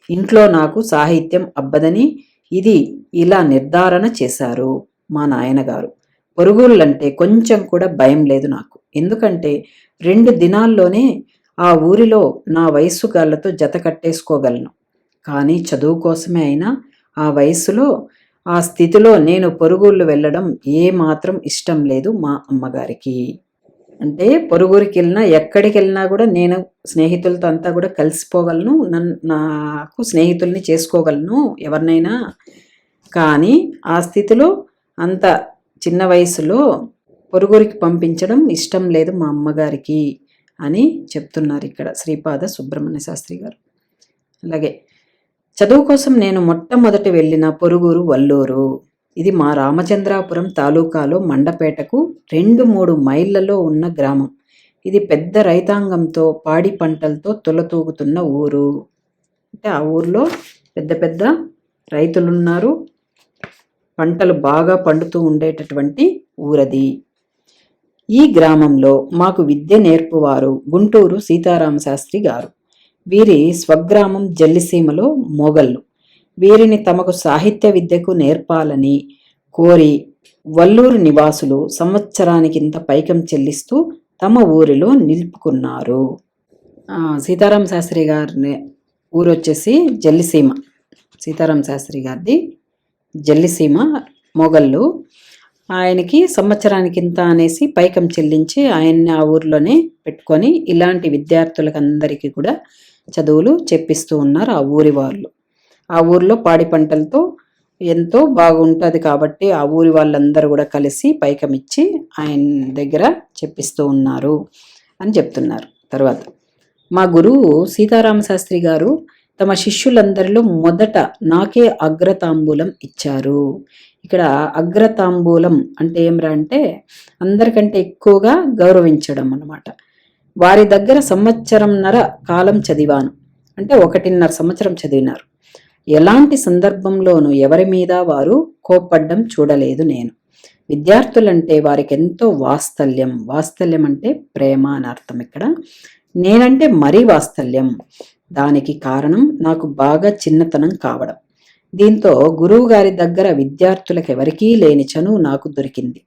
ఇంట్లో నాకు సాహిత్యం అబ్బదని ఇది ఇలా నిర్ధారణ చేశారు మా నాయనగారు. పొరుగుళ్ళంటే కొంచెం కూడా భయం లేదు నాకు. ఎందుకంటే 2 దినాల్లోనే ఆ ఊరిలో నా వయస్సు గాళ్లతో జత కట్టేసుకోగలను. కానీ చదువు కోసమే అయినా ఆ వయస్సులో, ఆ స్థితిలో నేను పొరుగుళ్ళు వెళ్ళడం ఏమాత్రం ఇష్టం లేదు మా అమ్మగారికి. అంటే పొరుగురికి వెళ్ళినా, ఎక్కడికి వెళ్ళినా కూడా నేను స్నేహితులతో అంతా కూడా కలిసిపోగలను, నాకు స్నేహితుల్ని చేసుకోగలను ఎవరినైనా. కానీ ఆ స్థితిలో, అంత చిన్న వయసులో పొరుగురికి పంపించడం ఇష్టం లేదు మా అమ్మగారికి అని చెప్తున్నారు ఇక్కడ శ్రీపాద సుబ్రహ్మణ్య శాస్త్రి గారు. అలాగే, చదువు కోసం నేను మొట్టమొదటి వెళ్ళిన పొరుగురు వల్లూరు. ఇది మా రామచంద్రాపురం తాలూకాలో మండపేటకు 2-3 మైళ్ళలో ఉన్న గ్రామం. ఇది పెద్ద రైతాంగంతో, పాడి పంటలతో తులతూగుతున్న ఊరు. అంటే ఆ ఊర్లో పెద్ద పెద్ద రైతులున్నారు, పంటలు బాగా పండుతూ ఉండేటటువంటి ఊరది. ఈ గ్రామంలో మాకు విద్య నేర్పువారు గుంటూరు సీతారామ శాస్త్రి గారు. వీరి స్వగ్రామం జల్లిసీమలో మొగళ్ళు. వీరిని తమకు సాహిత్య విద్యకు నేర్పాలని కోరి వల్లూరు నివాసులు సంవత్సరానికింత పైకం చెల్లిస్తూ తమ ఊరిలో నిలుపుకున్నారు. సీతారామ శాస్త్రి గారి ఊరు వచ్చేసి జల్లిసీమ. సీతారామ శాస్త్రి గారిది జల్లిసీమ మొగళ్ళు. ఆయనకి సంవత్సరానికి ఇంత అనేసి పైకం చెల్లించి ఆయన్ని ఆ ఊర్లోనే పెట్టుకొని ఇలాంటి విద్యార్థులకు అందరికీ కూడా చదువులు చెప్పిస్తూ ఉన్నారు ఆ ఊరి వాళ్ళు. ఆ ఊర్లో పాడి పంటలతో ఎంతో బాగుంటుంది కాబట్టి ఆ ఊరి వాళ్ళందరూ కూడా కలిసి పైకం ఇచ్చి ఆయన దగ్గర చెప్పిస్తూ ఉన్నారు అని చెప్తున్నారు. తర్వాత మా గురువు సీతారామ శాస్త్రి గారు తమ శిష్యులందరిలో మొదట నాకే అగ్రతాంబూలం ఇచ్చారు. ఇక్కడ అగ్రతాంబూలం అంటే ఏమిరా అంటే అందరికంటే ఎక్కువగా గౌరవించడం అన్నమాట. వారి దగ్గర సంవత్సరంన్నర కాలం చదివాను, అంటే 1.5 సంవత్సరం చదివినారు. ఎలాంటి సందర్భంలోనూ ఎవరి మీద వారు కోప్పడ్డం చూడలేదు నేను. విద్యార్థులంటే వారికి ఎంతో వాత్సల్యం. వాత్సల్యం అంటే ప్రేమ అని అర్థం. ఇక్కడ నేనంటే మరీ వాత్సల్యం. దానికి కారణం నాకు బాగా చిన్నతనం కావడం. దీంతో గురువు గారి దగ్గర విద్యార్థులకు ఎవరికీ లేని చనువు నాకు దొరికింది.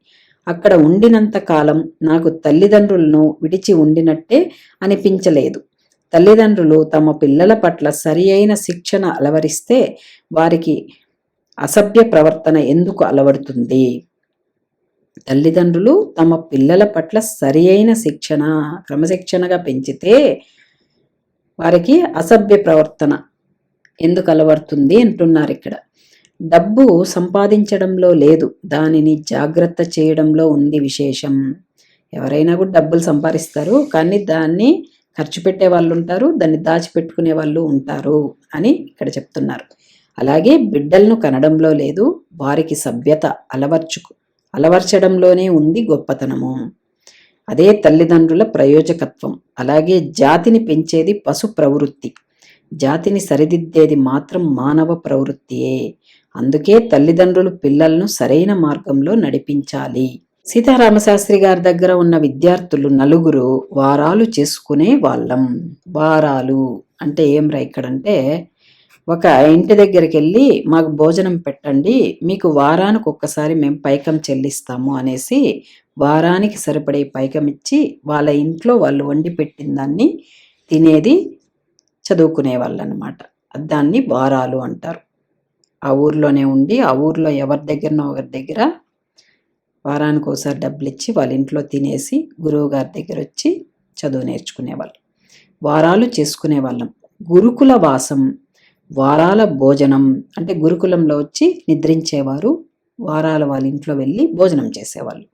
అక్కడ ఉండినంత కాలం నాకు తల్లిదండ్రులను విడిచి ఉండినట్టే అనిపించలేదు. తల్లిదండ్రులు తమ పిల్లల పట్ల సరి అయిన శిక్షణ అలవరిస్తే వారికి అసభ్య ప్రవర్తన ఎందుకు అలవడుతుంది? తల్లిదండ్రులు తమ పిల్లల పట్ల సరి అయిన శిక్షణ, క్రమశిక్షణగా పెంచితే వారికి అసభ్య ప్రవర్తన ఎందుకు అలవడుతుంది అంటున్నారు ఇక్కడ. డబ్బు సంపాదించడంలో లేదు, దానిని జాగ్రత్త చేయడంలో ఉంది విశేషం. ఎవరైనా కూడా డబ్బులు సంపాదిస్తారు, కానీ దాన్ని ఖర్చు పెట్టే వాళ్ళు ఉంటారు, దాన్ని దాచిపెట్టుకునే వాళ్ళు ఉంటారు అని ఇక్కడ చెప్తున్నారు. అలాగే బిడ్డలను కనడంలో లేదు, వారికి సభ్యత అలవర్చడంలోనే ఉంది గొప్పతనము. అదే తల్లిదండ్రుల ప్రయోజకత్వం. అలాగే జాతిని పెంచేది పశు ప్రవృత్తి, జాతిని సరిదిద్దేది మాత్రం మానవ ప్రవృత్తియే. అందుకే తల్లిదండ్రులు పిల్లలను సరైన మార్గంలో నడిపించాలి. సీతారామశాస్త్రి గారి దగ్గర ఉన్న విద్యార్థులు 4 వారాలు చేసుకునే వాళ్ళం. వారాలు అంటే ఏమ్రా ఇక్కడంటే, ఒక ఇంటి దగ్గరికి వెళ్ళి మాకు భోజనం పెట్టండి, మీకు వారానికి ఒక్కసారి మేము పైకం చెల్లిస్తాము అనేసి వారానికి సరిపడే పైకం ఇచ్చి వాళ్ళ ఇంట్లో వాళ్ళు వండి పెట్టిన దాన్ని తినేది చదువుకునే వాళ్ళు అనమాట. దాన్ని వారాలు అంటారు. ఆ ఊర్లోనే ఉండి ఆ ఊర్లో ఎవరి దగ్గరనో ఒకరి దగ్గర వారానికి ఒకసారి డబ్బులు ఇచ్చి వాళ్ళ ఇంట్లో తినేసి గురువు గారి దగ్గర వచ్చి చదువు నేర్చుకునేవాళ్ళు. వారాలు చేసుకునే వాళ్ళం. గురుకుల వాసం, వారాల భోజనం అంటే గురుకులంలో వచ్చి నిద్రించేవారు, వారాల వాళ్ళ ఇంట్లో వెళ్ళి భోజనం చేసేవాళ్ళు.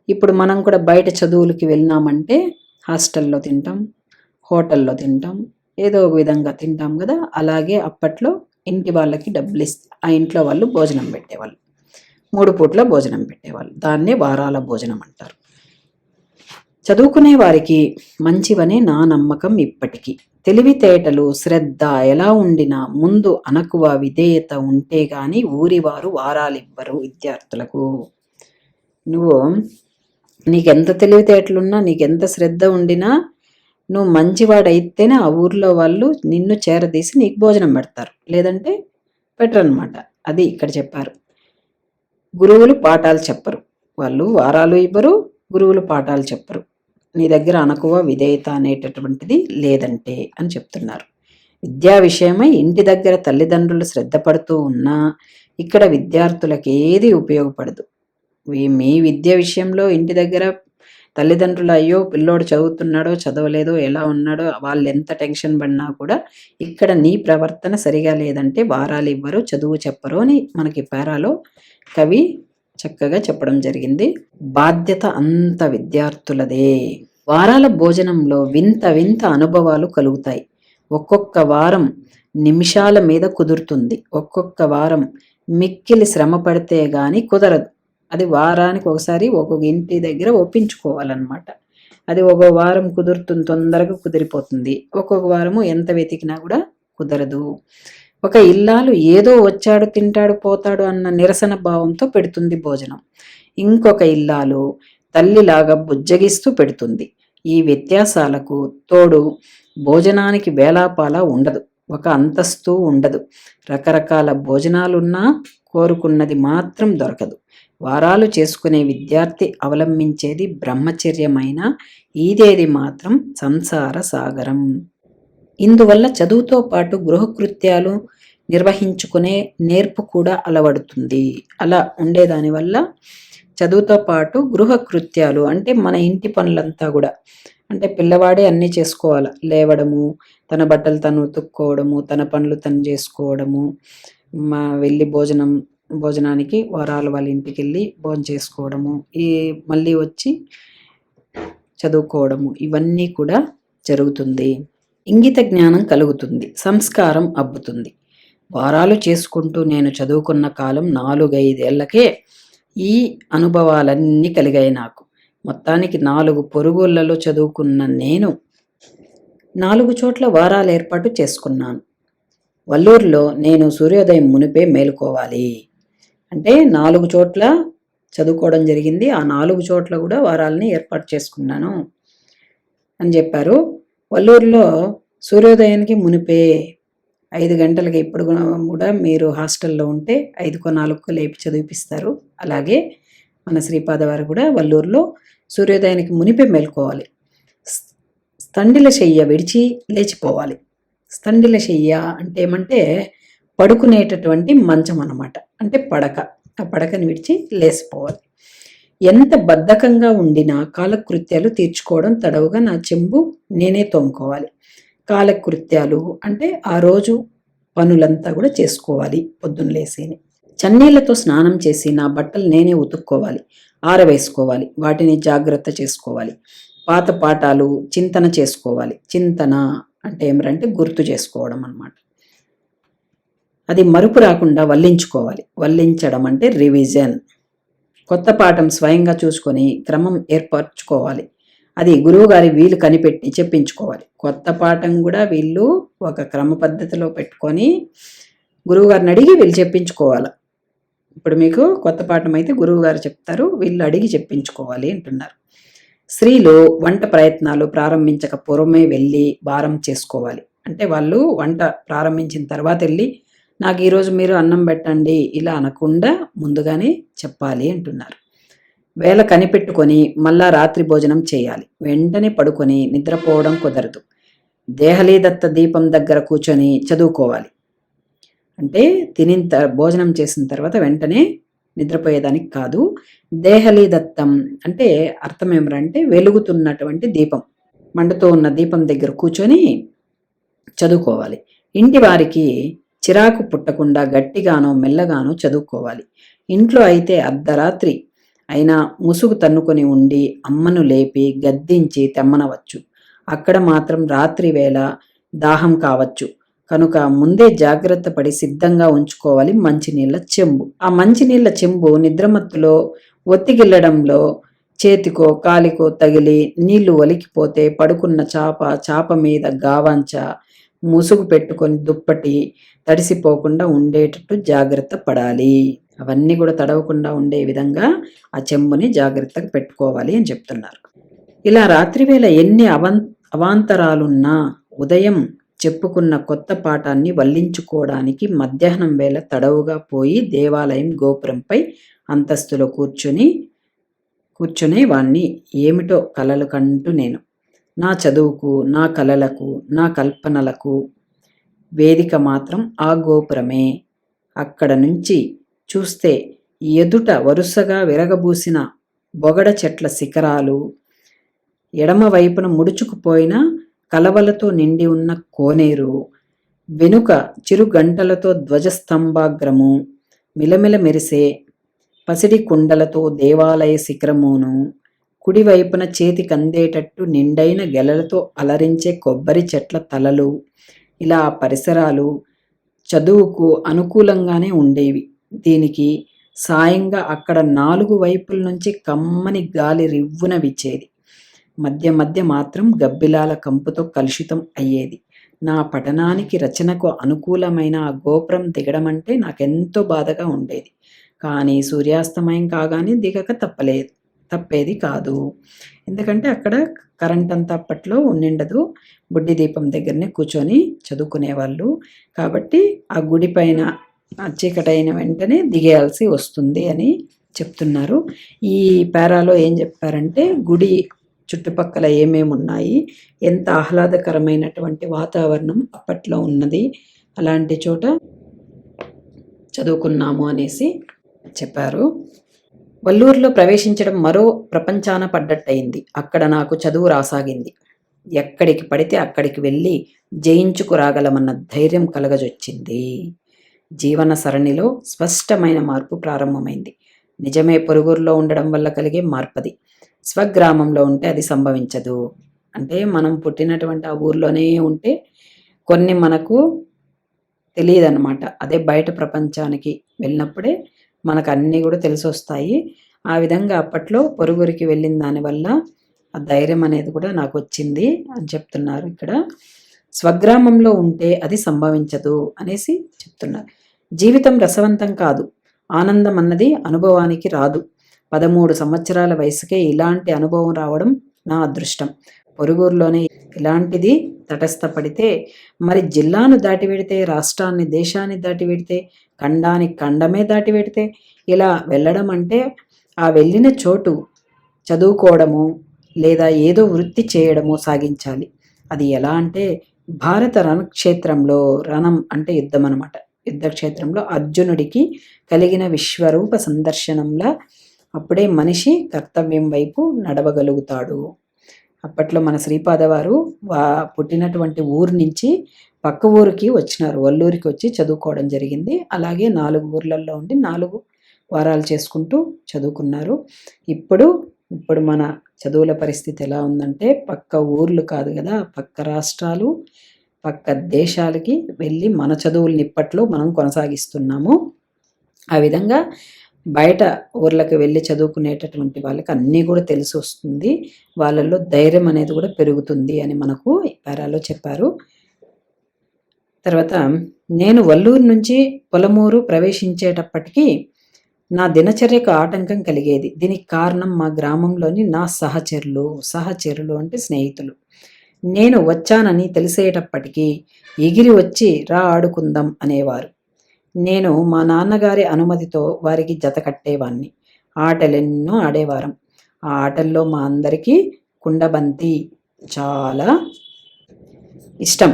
ఇప్పుడు మనం కూడా బయట చదువులకి వెళ్ళినామంటే హాస్టల్లో తింటాం, హోటల్లో తింటాం, ఏదో ఒక విధంగా తింటాం కదా. అలాగే అప్పట్లో ఇంటి వాళ్ళకి డబ్బులు ఇస్తే ఆ ఇంట్లో వాళ్ళు భోజనం పెట్టేవాళ్ళు, 3 పూట్ల భోజనం పెట్టేవాళ్ళు. దాన్నే వారాల భోజనం అంటారు. చదువుకునే వారికి మంచివనే నా నమ్మకం ఇప్పటికీ. తెలివితేటలు, శ్రద్ధ ఎలా ఉండినా ముందు అనకువ విధేయత ఉంటే గాని ఊరివారు వారాలివ్వరు విద్యార్థులకు. నువ్వు నీకెంత తెలివితేటలున్నా, నీకెంత శ్రద్ధ ఉండినా, నువ్వు మంచివాడైతేనే ఆ ఊర్లో వాళ్ళు నిన్ను చేరదీసి నీకు భోజనం పెడతారు, లేదంటే పెట్టరనమాట. అది ఇక్కడ చెప్పారు. గురువులు పాఠాలు చెప్పరు, వాళ్ళు వారాలు ఇవ్వరు, గురువులు పాఠాలు చెప్పరు. నీ దగ్గర అనకువ విధేయత అనేటటువంటిది లేదంటే అని చెప్తున్నారు. విద్యా విషయమై ఇంటి దగ్గర తల్లిదండ్రులు శ్రద్ధ పడుతూ ఉన్నా ఇక్కడ విద్యార్థులకు ఏది ఉపయోగపడదు. మీ విద్య విషయంలో ఇంటి దగ్గర తల్లిదండ్రులు అయ్యో పిల్లోడు చదువుతున్నాడో చదవలేదో ఎలా ఉన్నాడో వాళ్ళు ఎంత టెన్షన్ పడినా కూడా ఇక్కడ నీ ప్రవర్తన సరిగా లేదంటే వారాలు ఇవ్వరు, చదువు చెప్పరు అని మనకి పేరాలో కవి చక్కగా చెప్పడం జరిగింది. బాధ్యత అంత విద్యార్థులదే. వారాల భోజనంలో వింత వింత అనుభవాలు కలుగుతాయి. ఒక్కొక్క వారం నిమిషాల మీద కుదురుతుంది, ఒక్కొక్క వారం మిక్కిలి శ్రమ పడితే గాని కుదరదు. అది వారానికి ఒకసారి ఒక్కొక్క ఇంటి దగ్గర ఒప్పించుకోవాలన్నమాట. అది ఒక వారం కుదురుతుంది, తొందరగా కుదిరిపోతుంది. ఒక్కొక్క వారము ఎంత వెతికినా కూడా కుదరదు. ఒక ఇల్లాలు ఏదో వచ్చాడు తింటాడు పోతాడు అన్న నిరసన భావంతో పెడుతుంది భోజనం. ఇంకొక ఇల్లాలు తల్లిలాగా బుజ్జగిస్తూ పెడుతుంది. ఈ వ్యత్యాసాలకు తోడు భోజనానికి వేలాపాలా ఉండదు, ఒక అంతస్తు ఉండదు. రకరకాల భోజనాలున్నా కోరుకున్నది మాత్రం దొరకదు. వారాలు చేసుకునే విద్యార్థి అవలంబించేది బ్రహ్మచర్యమైన ఈదేది మాత్రం సంసార సాగరం. ఇందువల్ల చదువుతో పాటు గృహకృత్యాలు నిర్వహించుకునే నేర్పు కూడా అలవడుతుంది. అలా ఉండేదానివల్ల చదువుతో పాటు గృహ కృత్యాలు అంటే మన ఇంటి పనులంతా కూడా, అంటే పిల్లవాడే అన్నీ చేసుకోవాలి. లేవడము, తన బట్టలు తను ఉతుక్కోవడము, తన పనులు తను చేసుకోవడము, వెళ్ళి భోజనానికి వాళ్ళ ఇంటికెళ్ళి భోంచేసుకోవడము, మళ్ళీ వచ్చి చదువుకోవడము, ఇవన్నీ కూడా జరుగుతుంది. ఇంగిత జ్ఞానం కలుగుతుంది, సంస్కారం అబ్బుతుంది. వారాలు చేసుకుంటూ నేను చదువుకున్న కాలం 4-5 ఏళ్లకే ఈ అనుభవాలన్నీ కలిగాయి నాకు. మొత్తానికి 4 పొరుగుళ్లలో చదువుకున్న నేను 4 చోట్ల వారాలు ఏర్పాటు చేసుకున్నాను. వల్లూరులో నేను సూర్యోదయం మునిపే మేలుకోవాలి అంటే 4 చోట్ల చదువుకోవడం జరిగింది. ఆ 4 చోట్ల కూడా వారాలని ఏర్పాటు చేసుకున్నాను అని చెప్పారు. వల్లూరులో సూర్యోదయానికి మునిపే 5 గంటలకి, ఇప్పుడు కూడా మీరు హాస్టల్లో ఉంటే 5:04 లేపి చదివిపిస్తారు. అలాగే మన శ్రీపాద వారు కూడా వల్లూరులో సూర్యోదయానికి మునిపే మేల్కోవాలి. స్థండిల శయ్య విడిచి లేచిపోవాలి. స్థండిల శయ్య అంటే ఏమంటే పడుకునేటటువంటి మంచం అన్నమాట, అంటే పడక. ఆ పడకని విడిచి లేచిపోవాలి. ఎంత బద్ధకంగా ఉండినా కాలకృత్యాలు తీర్చుకోవడం తడవుగా నా చెంబు నేనే తోముకోవాలి. కాలకృత్యాలు అంటే ఆ రోజు పనులంతా కూడా చేసుకోవాలి. పొద్దున్న లేసిని చన్నీళ్లతో స్నానం చేసి నా బట్టలు నేనే ఉతుక్కోవాలి, ఆరవేసుకోవాలి, వాటిని జాగ్రత్త చేసుకోవాలి. పాత పాఠాలు చింతన చేసుకోవాలి. చింతన అంటే ఏమిటంటే గుర్తు చేసుకోవడం అన్నమాట. అది మరుపు రాకుండా వల్లించుకోవాలి. వల్లించడం అంటే రివిజన్. కొత్త పాఠం స్వయంగా చూసుకొని క్రమం ఏర్పరచుకోవాలి. అది గురువుగారి వీలు కనిపెట్టి చెప్పించుకోవాలి. కొత్త పాఠం కూడా వీళ్ళు ఒక క్రమ పద్ధతిలో పెట్టుకొని గురువుగారిని అడిగి వీళ్ళు చెప్పించుకోవాలి. ఇప్పుడు మీకు కొత్త పాఠం అయితే గురువుగారు చెప్తారు, వీళ్ళు అడిగి చెప్పించుకోవాలి అంటున్నారు. స్త్రీలు వంట ప్రయత్నాలు ప్రారంభించక పూర్వమే వెళ్ళి భారం చేసుకోవాలి. అంటే వాళ్ళు వంట ప్రారంభించిన తర్వాత వెళ్ళి నాకు ఈరోజు మీరు అన్నం పెట్టండి ఇలా అనకుండా ముందుగానే చెప్పాలి అంటున్నారు. వేళ కనిపెట్టుకొని మళ్ళా రాత్రి భోజనం చేయాలి. వెంటనే పడుకొని నిద్రపోవడం కుదరదు. దేహలీదత్త దీపం దగ్గర కూర్చొని చదువుకోవాలి. అంటే భోజనం చేసిన తర్వాత వెంటనే నిద్రపోయేదానికి కాదు. దేహలీదత్తం అంటే అర్థం ఏమిటంటే వెలుగుతున్నటువంటి దీపం, మండుతూ ఉన్న దీపం దగ్గర కూర్చొని చదువుకోవాలి. ఇంటి వారికి చిరాకు పుట్టకుండా గట్టిగానో మెల్లగానో చదువుకోవాలి. ఇంట్లో అయితే అర్ధరాత్రి అయినా ముసుగు తన్నుకొని ఉండి అమ్మను లేపి గద్దించి తెమ్మనవచ్చు. అక్కడ మాత్రం రాత్రి వేళ దాహం కావచ్చు కనుక ముందే జాగ్రత్త పడి సిద్ధంగా ఉంచుకోవాలి మంచినీళ్ళ చెంబు. ఆ మంచినీళ్ళ చెంబు నిద్రమత్తులో ఒత్తిగిల్లడంలో చేతికో కాలికో తగిలి నీళ్లు ఒలికిపోతే పడుకున్న చాప మీద గావంచ ముసుగు పెట్టుకొని దుప్పటి తడిసిపోకుండా ఉండేటట్టు జాగ్రత్త పడాలి. అవన్నీ కూడా తడవకుండా ఉండే విధంగా ఆ చెంబుని జాగ్రత్తగా పెట్టుకోవాలి అని చెప్తున్నారు. ఇలా రాత్రివేళ ఎన్ని అవాంతరాలున్నా ఉదయం చెప్పుకున్న కొత్త పాఠాన్ని వల్లించుకోవడానికి మధ్యాహ్నం వేళ తడవుగా పోయి దేవాలయం గోపురంపై అంతస్తులో కూర్చునే వాణ్ణి ఏమిటో కలలు కంటూ నేను. నా చదువుకు, నా కలలకు, నా కల్పనలకు వేదిక మాత్రం ఆ గోపురమే. అక్కడ నుంచి చూస్తే ఎదుట వరుసగా విరగబూసిన బొగడ చెట్ల శిఖరాలు, ఎడమ వైపున ముడుచుకుపోయిన కలవలతో నిండి ఉన్న కోనేరు, వెనుక చిరుగంటలతో ధ్వజస్తంభాగ్రము, మిలమిల మెరిసే పసిడి కుండలతో దేవాలయ శిఖరమును, కుడివైపున చేతికందేటట్టు నిండైన గెలలతో అలరించే కొబ్బరి చెట్ల తలలు, ఇలా పరిసరాలు చదువుకు అనుకూలంగానే ఉండేవి. దీనికి సాయంగా అక్కడ 4 వైపుల నుంచి కమ్మని గాలి రివ్వున విచ్చేది. మధ్య మధ్య మాత్రం గబ్బిలాల కంపుతో కలుషితం అయ్యేది. నా పఠనానికి రచనకు అనుకూలమైన ఆ గోపురం దిగడమంటే నాకెంతో బాధగా ఉండేది. కానీ సూర్యాస్తమయం కాగానే దిగక తప్పేది కాదు. ఎందుకంటే అక్కడ కరెంట్ అంతా అప్పట్లో ఉండిండదు. బుడ్డి దీపం దగ్గరనే కూర్చొని చదువుకునేవాళ్ళు. కాబట్టి ఆ గుడి పైన చీకటైన వెంటనే దిగేయాల్సి వస్తుంది అని చెప్తున్నారు. ఈ పారాలో ఏం చెప్పారంటే గుడి చుట్టుపక్కల ఏమేమి ఉన్నాయి, ఎంత ఆహ్లాదకరమైనటువంటి వాతావరణం అప్పట్లో ఉన్నది, అలాంటి చోట చదువుకున్నాము అనేసి చెప్పారు. వల్లూరులో ప్రవేశించడం మరో ప్రపంచాన పడ్డట్టయింది. అక్కడ నాకు చదువు రాసాగింది. ఎక్కడికి పడితే అక్కడికి వెళ్ళి జయించుకురాగలమన్న ధైర్యం కలగజొచ్చింది. జీవన సరళిలో స్పష్టమైన మార్పు ప్రారంభమైంది. నిజమే, పొరుగురులో ఉండడం వల్ల కలిగే మార్పది. స్వగ్రామంలో ఉంటే అది సంభవించదు. అంటే మనం పుట్టినటువంటి ఆ ఊర్లోనే ఉంటే కొన్ని మనకు తెలియదన్నమాట. అదే బయట ప్రపంచానికి వెళ్ళినప్పుడే మనకు అన్నీ కూడా తెలిసొస్తాయి. ఆ విధంగా అప్పట్లో పొరుగురికి వెళ్ళిన దానివల్ల ఆ ధైర్యం అనేది కూడా నాకు వచ్చింది అని చెప్తున్నారు ఇక్కడ. స్వగ్రామంలో ఉంటే అది సంభవించదు అనేసి చెప్తున్నారు. జీవితం రసవంతం కాదు, ఆనందం అన్నది అనుభవానికి రాదు. 13 సంవత్సరాల వయసుకే ఇలాంటి అనుభవం రావడం నా అదృష్టం. పొరుగురులోనే ఇలాంటిది తటస్థపడితే మరి జిల్లాను దాటి వెడితే, రాష్ట్రాన్ని దేశాన్ని దాటి వెడితే, ఖండానికి ఖండమే దాటి వెడితే, ఇలా వెళ్ళడం అంటే ఆ వెళ్ళిన చోటు చదువుకోవడము లేదా ఏదో వృత్తి చేయడము సాగించాలి. అది ఎలా అంటే భారత రణక్షేత్రంలో, రణం అంటే యుద్ధం అనమాట, యుద్ధక్షేత్రంలో అర్జునుడికి కలిగిన విశ్వరూప సందర్శనంలా అప్పుడే మనిషి కర్తవ్యం వైపు నడవగలుగుతాడు. అప్పట్లో మన శ్రీపాద వారు పుట్టినటువంటి ఊరు నుంచి పక్క ఊరికి వచ్చినారు, వల్లూరికి వచ్చి చదువుకోవడం జరిగింది. అలాగే 4 ఊర్లలో ఉండి 4 వారాలు చేసుకుంటూ చదువుకున్నారు. ఇప్పుడు మన చదువుల పరిస్థితి ఎలా ఉందంటే పక్క ఊర్లు కాదు కదా, పక్క రాష్ట్రాలు, పక్క దేశాలకి వెళ్ళి మన చదువుల్ని ఇప్పట్లో మనం కొనసాగిస్తున్నాము. ఆ విధంగా బయట ఊర్లకు వెళ్ళి చదువుకునేటటువంటి వాళ్ళకి అన్నీ కూడా తెలిసి వస్తుంది. వాళ్ళల్లో ధైర్యం అనేది కూడా పెరుగుతుంది అని మనకు ఈ పారాలో చెప్పారు. తర్వాత నేను వల్లూరు నుంచి పొలమూరు ప్రవేశించేటప్పటికీ నా దినచర్యకు ఆటంకం కలిగేది. దీనికి కారణం మా గ్రామంలోని నా సహచరులు అంటే స్నేహితులు. నేను వచ్చానని తెలిసేటప్పటికీ ఎగిరి వచ్చి రా ఆడుకుందాం అనేవారు. నేను మా నాన్నగారి అనుమతితో వారికి జత కట్టేవాణ్ణి. ఆటలెన్నో ఆడేవారం. ఆ ఆటల్లో మా అందరికీ కుండబంతి చాలా ఇష్టం.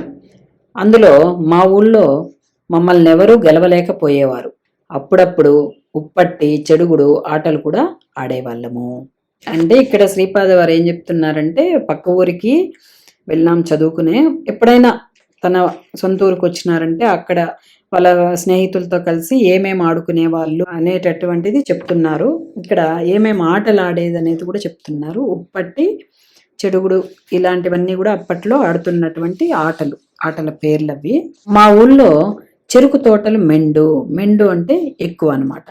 అందులో మా ఊళ్ళో మమ్మల్ని ఎవరూ గెలవలేకపోయేవారు. అప్పుడప్పుడు ఉప్పట్టి, చెడుగుడు ఆటలు కూడా ఆడేవాళ్ళము. అంటే ఇక్కడ శ్రీపాద వారు ఏం చెప్తున్నారంటే పక్క ఊరికి వెళ్ళాం చదువుకునే, ఎప్పుడైనా తన సొంత ఊరికి వచ్చినారంటే అక్కడ వాళ్ళ స్నేహితులతో కలిసి ఏమేమి ఆడుకునే వాళ్ళు అనేటటువంటిది చెప్తున్నారు. ఇక్కడ ఏమేమి ఆటలు ఆడేది అనేది కూడా చెప్తున్నారు. ఉప్పట్టి, చెడుగుడు ఇలాంటివన్నీ కూడా అప్పట్లో ఆడుతున్నటువంటి ఆటల పేర్లు అవి. మా ఊళ్ళో చెరుకు తోటలు మెండు అంటే ఎక్కువ అనమాట.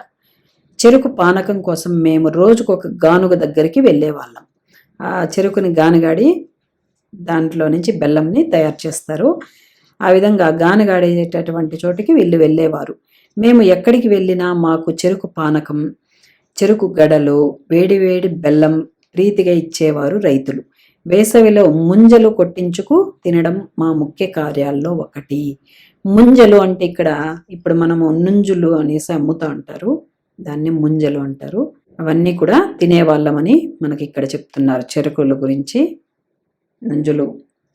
చెరుకు పానకం కోసం మేము రోజుకొక గానుగ దగ్గరికి వెళ్ళేవాళ్ళం. ఆ చెరుకుని గానుగాడి దాంట్లో నుంచి బెల్లంని తయారు చేస్తారు. ఆ విధంగా గానగాడేటటువంటి చోటికి వెళ్ళేవారు. మేము ఎక్కడికి వెళ్ళినా మాకు చెరుకు పానకం, చెరుకు గడలు, వేడివేడి బెల్లం ప్రీతిగా ఇచ్చేవారు రైతులు. వేసవిలో ముంజలు కొట్టించుకు తినడం మా ముఖ్య కార్యాల్లో ఒకటి. ముంజలు అంటే ఇప్పుడు మనము నుంజులు అనేసి అమ్ముతూ ఉంటారు, దాన్ని ముంజలు అంటారు. అవన్నీ కూడా తినేవాళ్ళమని మనకి ఇక్కడ చెప్తున్నారు. చెరుకుల గురించి, నుంజులు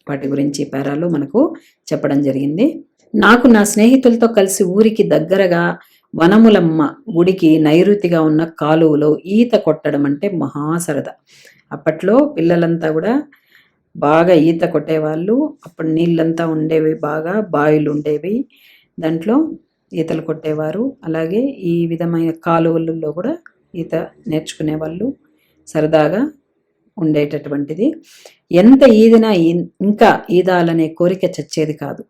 వాటి గురించి పారాలో మనకు చెప్పడం జరిగింది. నాకు నా స్నేహితులతో కలిసి ఊరికి దగ్గరగా వనములమ్మ గుడికి నైరుతిగా ఉన్న కాలువలో ఈత కొట్టడం అంటే మహాసరదా. అప్పట్లో పిల్లలంతా కూడా బాగా ఈత కొట్టేవాళ్ళు. అప్పుడు నీళ్ళంతా ఉండేవి, బాగా బావిలు ఉండేవి, దాంట్లో ఈతలు కొట్టేవారు. అలాగే ఈ విధమైన కాలువలలో కూడా ఈత నేర్చుకునే వాళ్ళు, సరదాగా ఉండేటటువంటిది. ఎంత ఈదినా ఇంకా ఈదాలనే కోరిక చచ్చేది కాదు.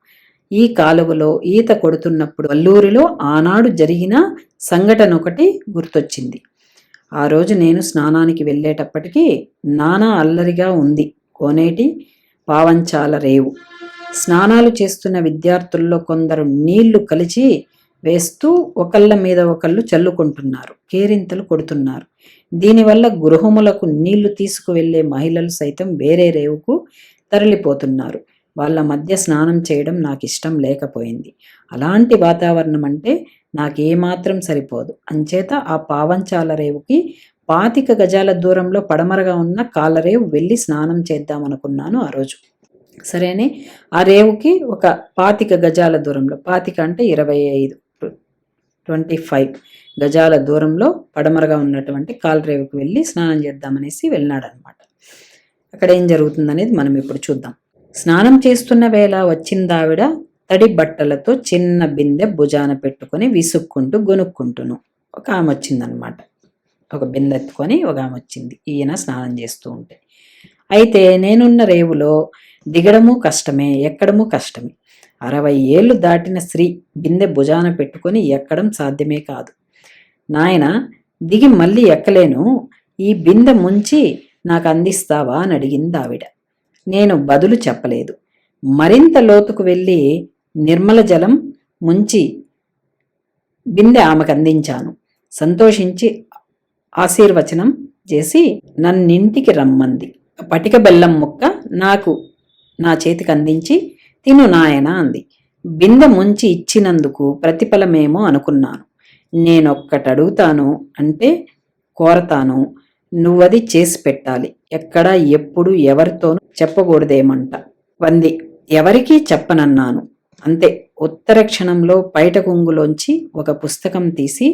ఈ కాలువలో ఈత కొడుతున్నప్పుడు వల్లూరిలో ఆనాడు జరిగిన సంఘటన ఒకటి గుర్తొచ్చింది. ఆ రోజు నేను స్నానానికి వెళ్ళేటప్పటికీ నానా అల్లరిగా ఉంది కోనేటి పావంచాల రేవు. స్నానాలు చేస్తున్న విద్యార్థుల్లో కొందరు నీళ్లు కలిచి వేస్తూ ఒకళ్ళ మీద ఒకళ్ళు చల్లుకుంటున్నారు, కేరింతలు కొడుతున్నారు. దీనివల్ల గృహములకు నీళ్లు తీసుకువెళ్లే మహిళలు సైతం వేరే రేవుకు తరలిపోతున్నారు. వాళ్ళ మధ్య స్నానం చేయడం నాకు ఇష్టం లేకపోయింది. అలాంటి వాతావరణం అంటే నాకేమాత్రం సరిపోదు. అంచేత ఆ పావంచాల రేవుకి 25 గజాల దూరంలో పడమరగా ఉన్న కాలరేవు వెళ్ళి స్నానం చేద్దామనుకున్నాను ఆ రోజు. సరేనే, ఆ రేవుకి ఒక 25 గజాల దూరంలో, 25 అంటే 25 25 గజాల దూరంలో పడమరగా ఉన్నటువంటి కాలరేవుకు వెళ్ళి స్నానం చేద్దామనేసి వెళ్ళినాడనమాట. అక్కడ ఏం జరుగుతుందనేది మనం ఇప్పుడు చూద్దాం. స్నానం చేస్తున్న వేళ వచ్చిందావిడ తడి బట్టలతో చిన్న బిందె భుజాన పెట్టుకొని విసుక్కుంటూ గొనుక్కుంటును. ఒక ఆమె వచ్చిందనమాట. ఒక బిందె ఎత్తుకొని ఒక ఆమె వచ్చింది ఈయన స్నానం చేస్తూ ఉంటే. అయితే నేనున్న రేవులో దిగడము కష్టమే, ఎక్కడము కష్టమే. 60 ఏళ్ళు దాటిన స్త్రీ బిందె భుజాన పెట్టుకొని ఎక్కడం సాధ్యమే కాదు. నాయన దిగి మళ్ళీ ఎక్కలేను, ఈ బిందె ముంచి నాకు అందిస్తావా అని అడిగింది ఆవిడ. నేను బదులు చెప్పలేదు. మరింత లోతుకు వెళ్ళి నిర్మల జలం ముంచి బిందె ఆమెకు అందించాను. సంతోషించి ఆశీర్వచనం చేసి నన్నింటికి రమ్మంది. పటిక బెల్లం ముక్క నాకు నా చేతికి అందించి తిను నాయన అంది. బిందె ముంచి ఇచ్చినందుకు ప్రతిఫలమేమో అనుకున్నాను. నేనొక్కటి అడుగుతాను, అంటే కోరతాను, నువ్వది చేసి పెట్టాలి. ఎక్కడ ఎప్పుడు ఎవరితోనూ చెప్పకూడదేమంట. వంది. ఎవరికీ చెప్పనన్నాను. అంతే. ఉత్తర క్షణంలో పైట కొంగులోంచి ఒక పుస్తకం తీసి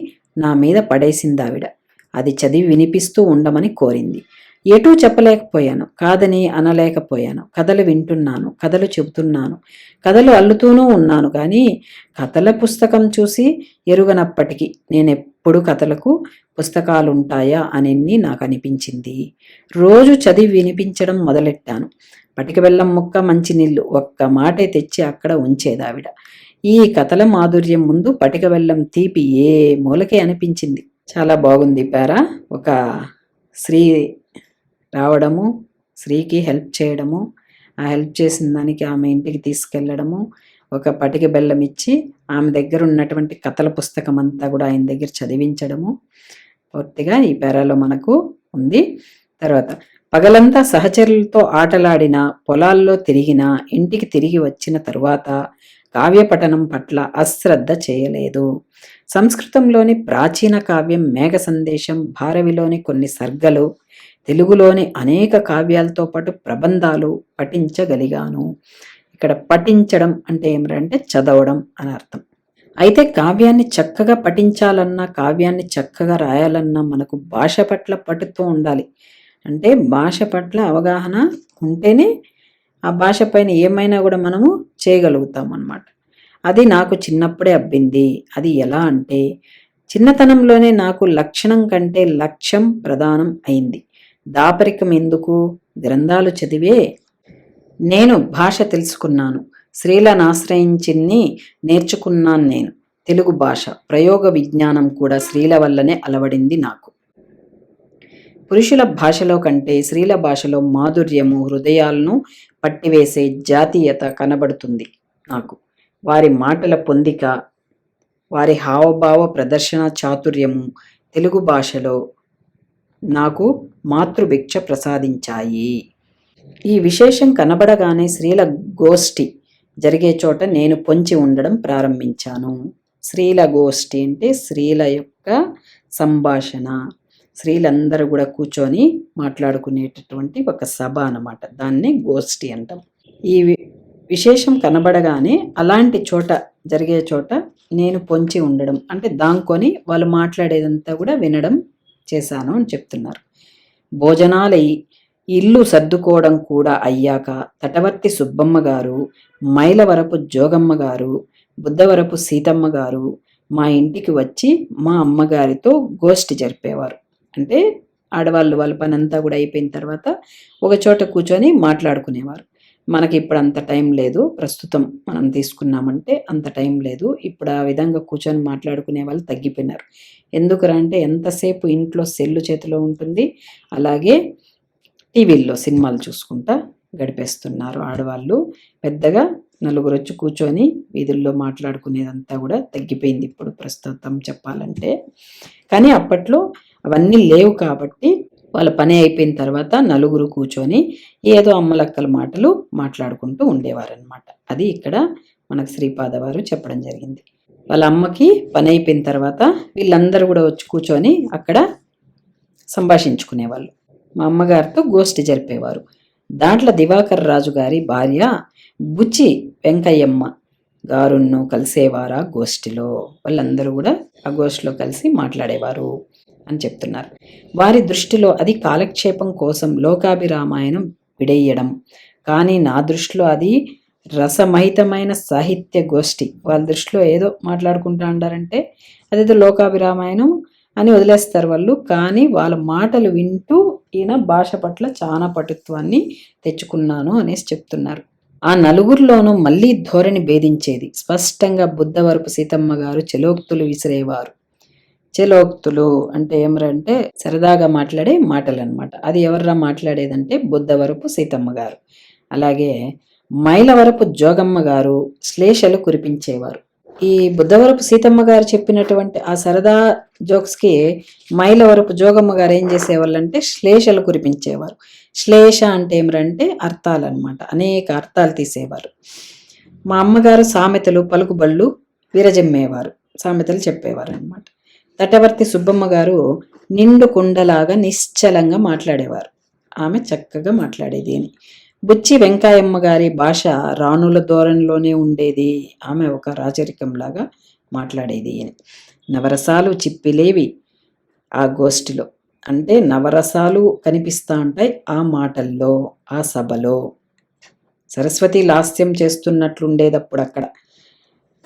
నా మీద పడేసిందావిడ. అది చదివి వినిపిస్తూ ఉండమని కోరింది. ఎటూ చెప్పలేకపోయాను, కాదని అనలేకపోయాను. కథలు వింటున్నాను, కథలు చెబుతున్నాను, కథలు అల్లుతూనూ ఉన్నాను. కానీ కథల పుస్తకం చూసి ఎరుగనప్పటికీ నేనెప్పుడు కథలకు పుస్తకాలుంటాయా అని నాకు అనిపించింది. రోజు చదివి వినిపించడం మొదలెట్టాను. పటిక బెల్లం ముక్క, మంచినీళ్ళు ఒక్క మాటే తెచ్చి అక్కడ ఉంచేదావిడ. ఈ కథల మాధుర్యం ముందు పటిక బెల్లం తీపి ఏ మూలకే అనిపించింది. చాలా బాగుంది పేరా. ఒక స్త్రీ రావడము, స్త్రీకి హెల్ప్ చేయడము, ఆ హెల్ప్ చేసిన దానికి ఆమె ఇంటికి తీసుకెళ్ళడము, ఒక పటిక బెల్లం ఇచ్చి ఆమె దగ్గర ఉన్నటువంటి కథల పుస్తకం అంతా కూడా ఆయన దగ్గర చదివించడము పూర్తిగా ఈ పేరాలో మనకు ఉంది. తర్వాత పగలంతా సహచరులతో ఆటలాడిన, పొలాల్లో తిరిగిన, ఇంటికి తిరిగి వచ్చిన తరువాత కావ్యపఠనం పట్ల అశ్రద్ధ చేయలేదు. సంస్కృతంలోని ప్రాచీన కావ్యం మేఘ సందేశం, భారవిలోని కొన్ని సర్గలు, తెలుగులోని అనేక కావ్యాలతో పాటు ప్రబంధాలు పఠించగలిగాను. ఇక్కడ పఠించడం అంటే ఏమిటంటే చదవడం అని అర్థం. అయితే కావ్యాన్ని చక్కగా పఠించాలన్నా, కావ్యాన్ని చక్కగా రాయాలన్నా మనకు భాష పట్ల పట్టుతో ఉండాలి. అంటే భాష పట్ల అవగాహన ఉంటేనే ఆ భాష పైన ఏమైనా కూడా మనము చేయగలుగుతాం అన్నమాట. అది నాకు చిన్నప్పుడే అబ్బింది. అది ఎలా అంటే చిన్నతనంలోనే నాకు లక్షణం కంటే లక్ష్యం ప్రధానం అయింది. దాపరికం ఎందుకు, గ్రంథాలు చదివే నేను భాష తెలుసుకున్నాను. స్త్రీలను ఆశ్రయించిన్ని నేర్చుకున్నాను. నేను తెలుగు భాష ప్రయోగ విజ్ఞానం కూడా స్త్రీల వల్లనే అలవడింది నాకు. పురుషుల భాషలో కంటే స్త్రీల భాషలో మాధుర్యము, హృదయాలను పట్టివేసే జాతీయత కనబడుతుంది నాకు. వారి మాటల పొందిక, వారి హావభావ ప్రదర్శన చాతుర్యము తెలుగు భాషలో నాకు మాతృభిక్ష ప్రసాదించాయి. ఈ విశేషం కనబడగానే స్త్రీల గోష్ఠి జరిగే చోట నేను పొంచి ఉండడం ప్రారంభించాను. స్త్రీల గోష్ఠి అంటే స్త్రీల యొక్క సంభాషణ, స్త్రీలందరూ కూడా కూర్చొని మాట్లాడుకునేటటువంటి ఒక సభ అన్నమాట. దాన్ని గోష్ఠి అంటాం. ఈ విశేషం కనబడగానే అలాంటి చోట జరిగే చోట నేను పొంచి ఉండడం అంటే దాంకొని వాళ్ళు మాట్లాడేదంతా కూడా వినడం చేశాను అని చెప్తున్నారు. భోజనాలు ఇల్లు సర్దుకోవడం కూడా అయ్యాక తటవర్తి సుబ్బమ్మ గారు, మైలవరపు జోగమ్మ గారు, బుద్ధవరపు సీతమ్మ గారు మా ఇంటికి వచ్చి మా అమ్మగారితో గోష్ఠి జరిపేవారు. అంటే ఆడవాళ్ళు వాళ్ళ పని అంతా కూడా అయిపోయిన తర్వాత ఒక చోట కూర్చొని మాట్లాడుకునేవారు. మనకి ఇప్పుడు అంత టైం లేదు, ప్రస్తుతం మనం తీసుకున్నామంటే అంత టైం లేదు. ఇప్పుడు ఆ విధంగా కూర్చొని మాట్లాడుకునే వాళ్ళు తగ్గిపోయినారు. ఎందుకురా అంటే ఎంతసేపు ఇంట్లో సెల్లు చేతిలో ఉంటుంది, అలాగే టీవీల్లో సినిమాలు చూసుకుంటా గడిపేస్తున్నారు ఆడవాళ్ళు. పెద్దగా నలుగురు వచ్చి కూర్చొని వీధుల్లో మాట్లాడుకునేదంతా కూడా తగ్గిపోయింది ఇప్పుడు ప్రస్తుతం చెప్పాలంటే. కానీ అప్పట్లో అవన్నీ లేవు కాబట్టి వాళ్ళ పని అయిపోయిన తర్వాత నలుగురు కూర్చొని ఏదో అమ్మలక్కల మాటలు మాట్లాడుకుంటూ ఉండేవారనమాట. అది ఇక్కడ మనకు శ్రీపాద వారు చెప్పడం జరిగింది. వాళ్ళ అమ్మకి పని అయిపోయిన తర్వాత వీళ్ళందరూ కూడా వచ్చి కూర్చొని అక్కడ సంభాషించుకునేవాళ్ళు. మా అమ్మగారితో గోష్ఠి జరిపేవారు. దాంట్లో దివాకర్ రాజు గారి భార్య బుచ్చి వెంకయ్యమ్మ గారును కలిసేవారా గోష్ఠిలో. వాళ్ళందరూ కూడా ఆ గోష్ఠిలో కలిసి మాట్లాడేవారు అని చెప్తున్నారు. వారి దృష్టిలో అది కాలక్షేపం కోసం లోకాభిరామాయణం విడేయడం, కానీ నా దృష్టిలో అది రసమహితమైన సాహిత్య గోష్ఠి. వాళ్ళ దృష్టిలో ఏదో మాట్లాడుకుంటా అంటారంటే అదేదో లోకాభిరామాయణం అని వదిలేస్తారు వాళ్ళు. కానీ వాళ్ళ మాటలు వింటూ ఈయన భాష పట్ల చాలా పటుత్వాన్ని తెచ్చుకున్నాను అనేసి చెప్తున్నారు. ఆ నలుగురిలోనూ మళ్ళీ ధోరణి భేదించేది. స్పష్టంగా బుద్ధవరపు సీతమ్మ గారు చెలోక్తులు విసిరేవారు. చెలోక్తులు అంటే ఏమరంటే సరదాగా మాట్లాడే మాటలు అనమాట. అది ఎవర్రా మాట్లాడేదంటే బుద్ధవరపు సీతమ్మ గారు. అలాగే మైలవరపు జోగమ్మ గారు శ్లేషలు కురిపించేవారు. ఈ బుద్ధవరపు సీతమ్మ గారు చెప్పినటువంటి ఆ సరదా జోక్స్కి మైలవరపు జోగమ్మ గారు ఏం చేసేవాళ్ళంటే శ్లేషలు కురిపించేవారు. శ్లేష అంటే ఏమరంటే అర్థాలు అనమాట, అనేక అర్థాలు తీసేవారు. మా అమ్మగారు సామెతలు పలుకుబళ్ళు విరజమ్మేవారు, సామెతలు చెప్పేవారు అనమాట. తటవర్తి సుబ్బమ్మ గారు నిండు కుండలాగా నిశ్చలంగా మాట్లాడేవారు. ఆమె చక్కగా మాట్లాడేది అని. బుచ్చి వెంకాయమ్మ గారి భాష రాణుల ధోరణిలోనే ఉండేది. ఆమె ఒక రాజరికంలాగా మాట్లాడేది అని. నవరసాలు చిప్పిలేవి ఆ గోష్ఠిలో. అంటే నవరసాలు కనిపిస్తూ ఉంటాయి ఆ మాటల్లో, ఆ సభలో. సరస్వతి లాస్యం చేస్తున్నట్లుండేదప్పుడు అక్కడ.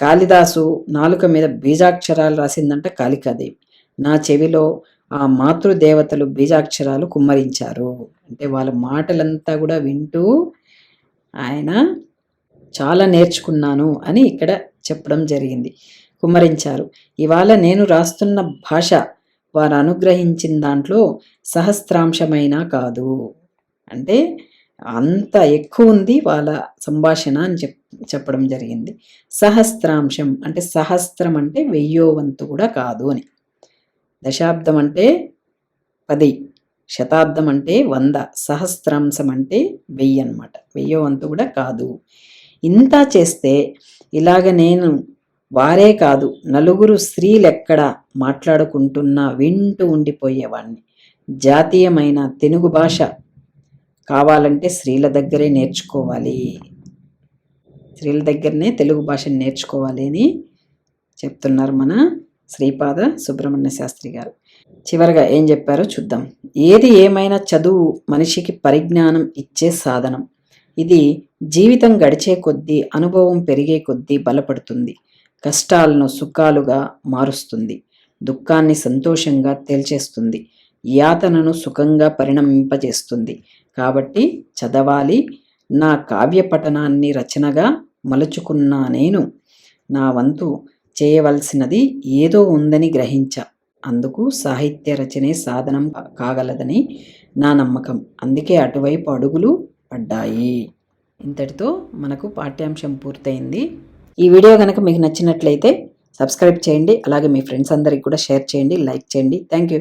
కాళిదాసు నాలుక మీద బీజాక్షరాలు రాసిందంట కాళికాదేవి. నా చెవిలో ఆ మాతృదేవతలు బీజాక్షరాలు కుమ్మరించారు. అంటే వాళ్ళ మాటలంతా కూడా వింటూ ఆయన చాలా నేర్చుకున్నాను అని ఇక్కడ చెప్పడం జరిగింది. కుమ్మరించారు. ఇవాళ నేను రాస్తున్న భాష వారు అనుగ్రహించిన దాంట్లో సహస్రాంశమైనా కాదు. అంటే అంత ఎక్కువ ఉంది వాళ్ళ సంభాషణ అని చెప్పడం జరిగింది. సహస్రాంశం అంటే సహస్రం అంటే 1000వ వంతు కూడా కాదు అని. దశాబ్దం అంటే 10, శతాబ్దం అంటే 100, సహస్రాంశం అంటే 1000 అనమాట. 1000వ వంతు కూడా కాదు. ఇంత చేస్తే ఇలాగ నేను వారే కాదు నలుగురు స్త్రీలెక్కడ మాట్లాడుకుంటున్నా వింటూ ఉండిపోయేవాడిని. జాతీయమైన తెలుగు భాష కావాలంటే స్త్రీల దగ్గరే నేర్చుకోవాలి, స్త్రీల దగ్గరనే తెలుగు భాషను నేర్చుకోవాలి అని చెప్తున్నారు మన శ్రీపాద సుబ్రహ్మణ్య శాస్త్రి గారు. చివరగా ఏం చెప్పారో చూద్దాం. ఏది ఏమైనా చదువు మనిషికి పరిజ్ఞానం ఇచ్చే సాధనం. ఇది జీవితం గడిచే కొద్దీ, అనుభవం పెరిగే కొద్దీ బలపడుతుంది. కష్టాలను సుఖాలుగా మారుస్తుంది, దుఃఖాన్ని సంతోషంగా తేల్చేస్తుంది, యాతనను సుఖంగా పరిణమింపజేస్తుంది. కాబట్టి చదవాలి. నా కావ్య పఠనాన్ని రచనగా మలుచుకున్నా నేను నా వంతు చేయవలసినది ఏదో ఉందని గ్రహించా. అందుకు సాహిత్య రచనే సాధనం కాగలదని నా నమ్మకం. అందుకే అటువైపు అడుగులు పడ్డాయి. ఇంతటితో మనకు పాఠ్యాంశం పూర్తయింది. ఈ వీడియో కనుక మీకు నచ్చినట్లయితే సబ్స్క్రైబ్ చేయండి. అలాగే మీ ఫ్రెండ్స్ అందరికీ కూడా షేర్ చేయండి, లైక్ చేయండి. Thank you.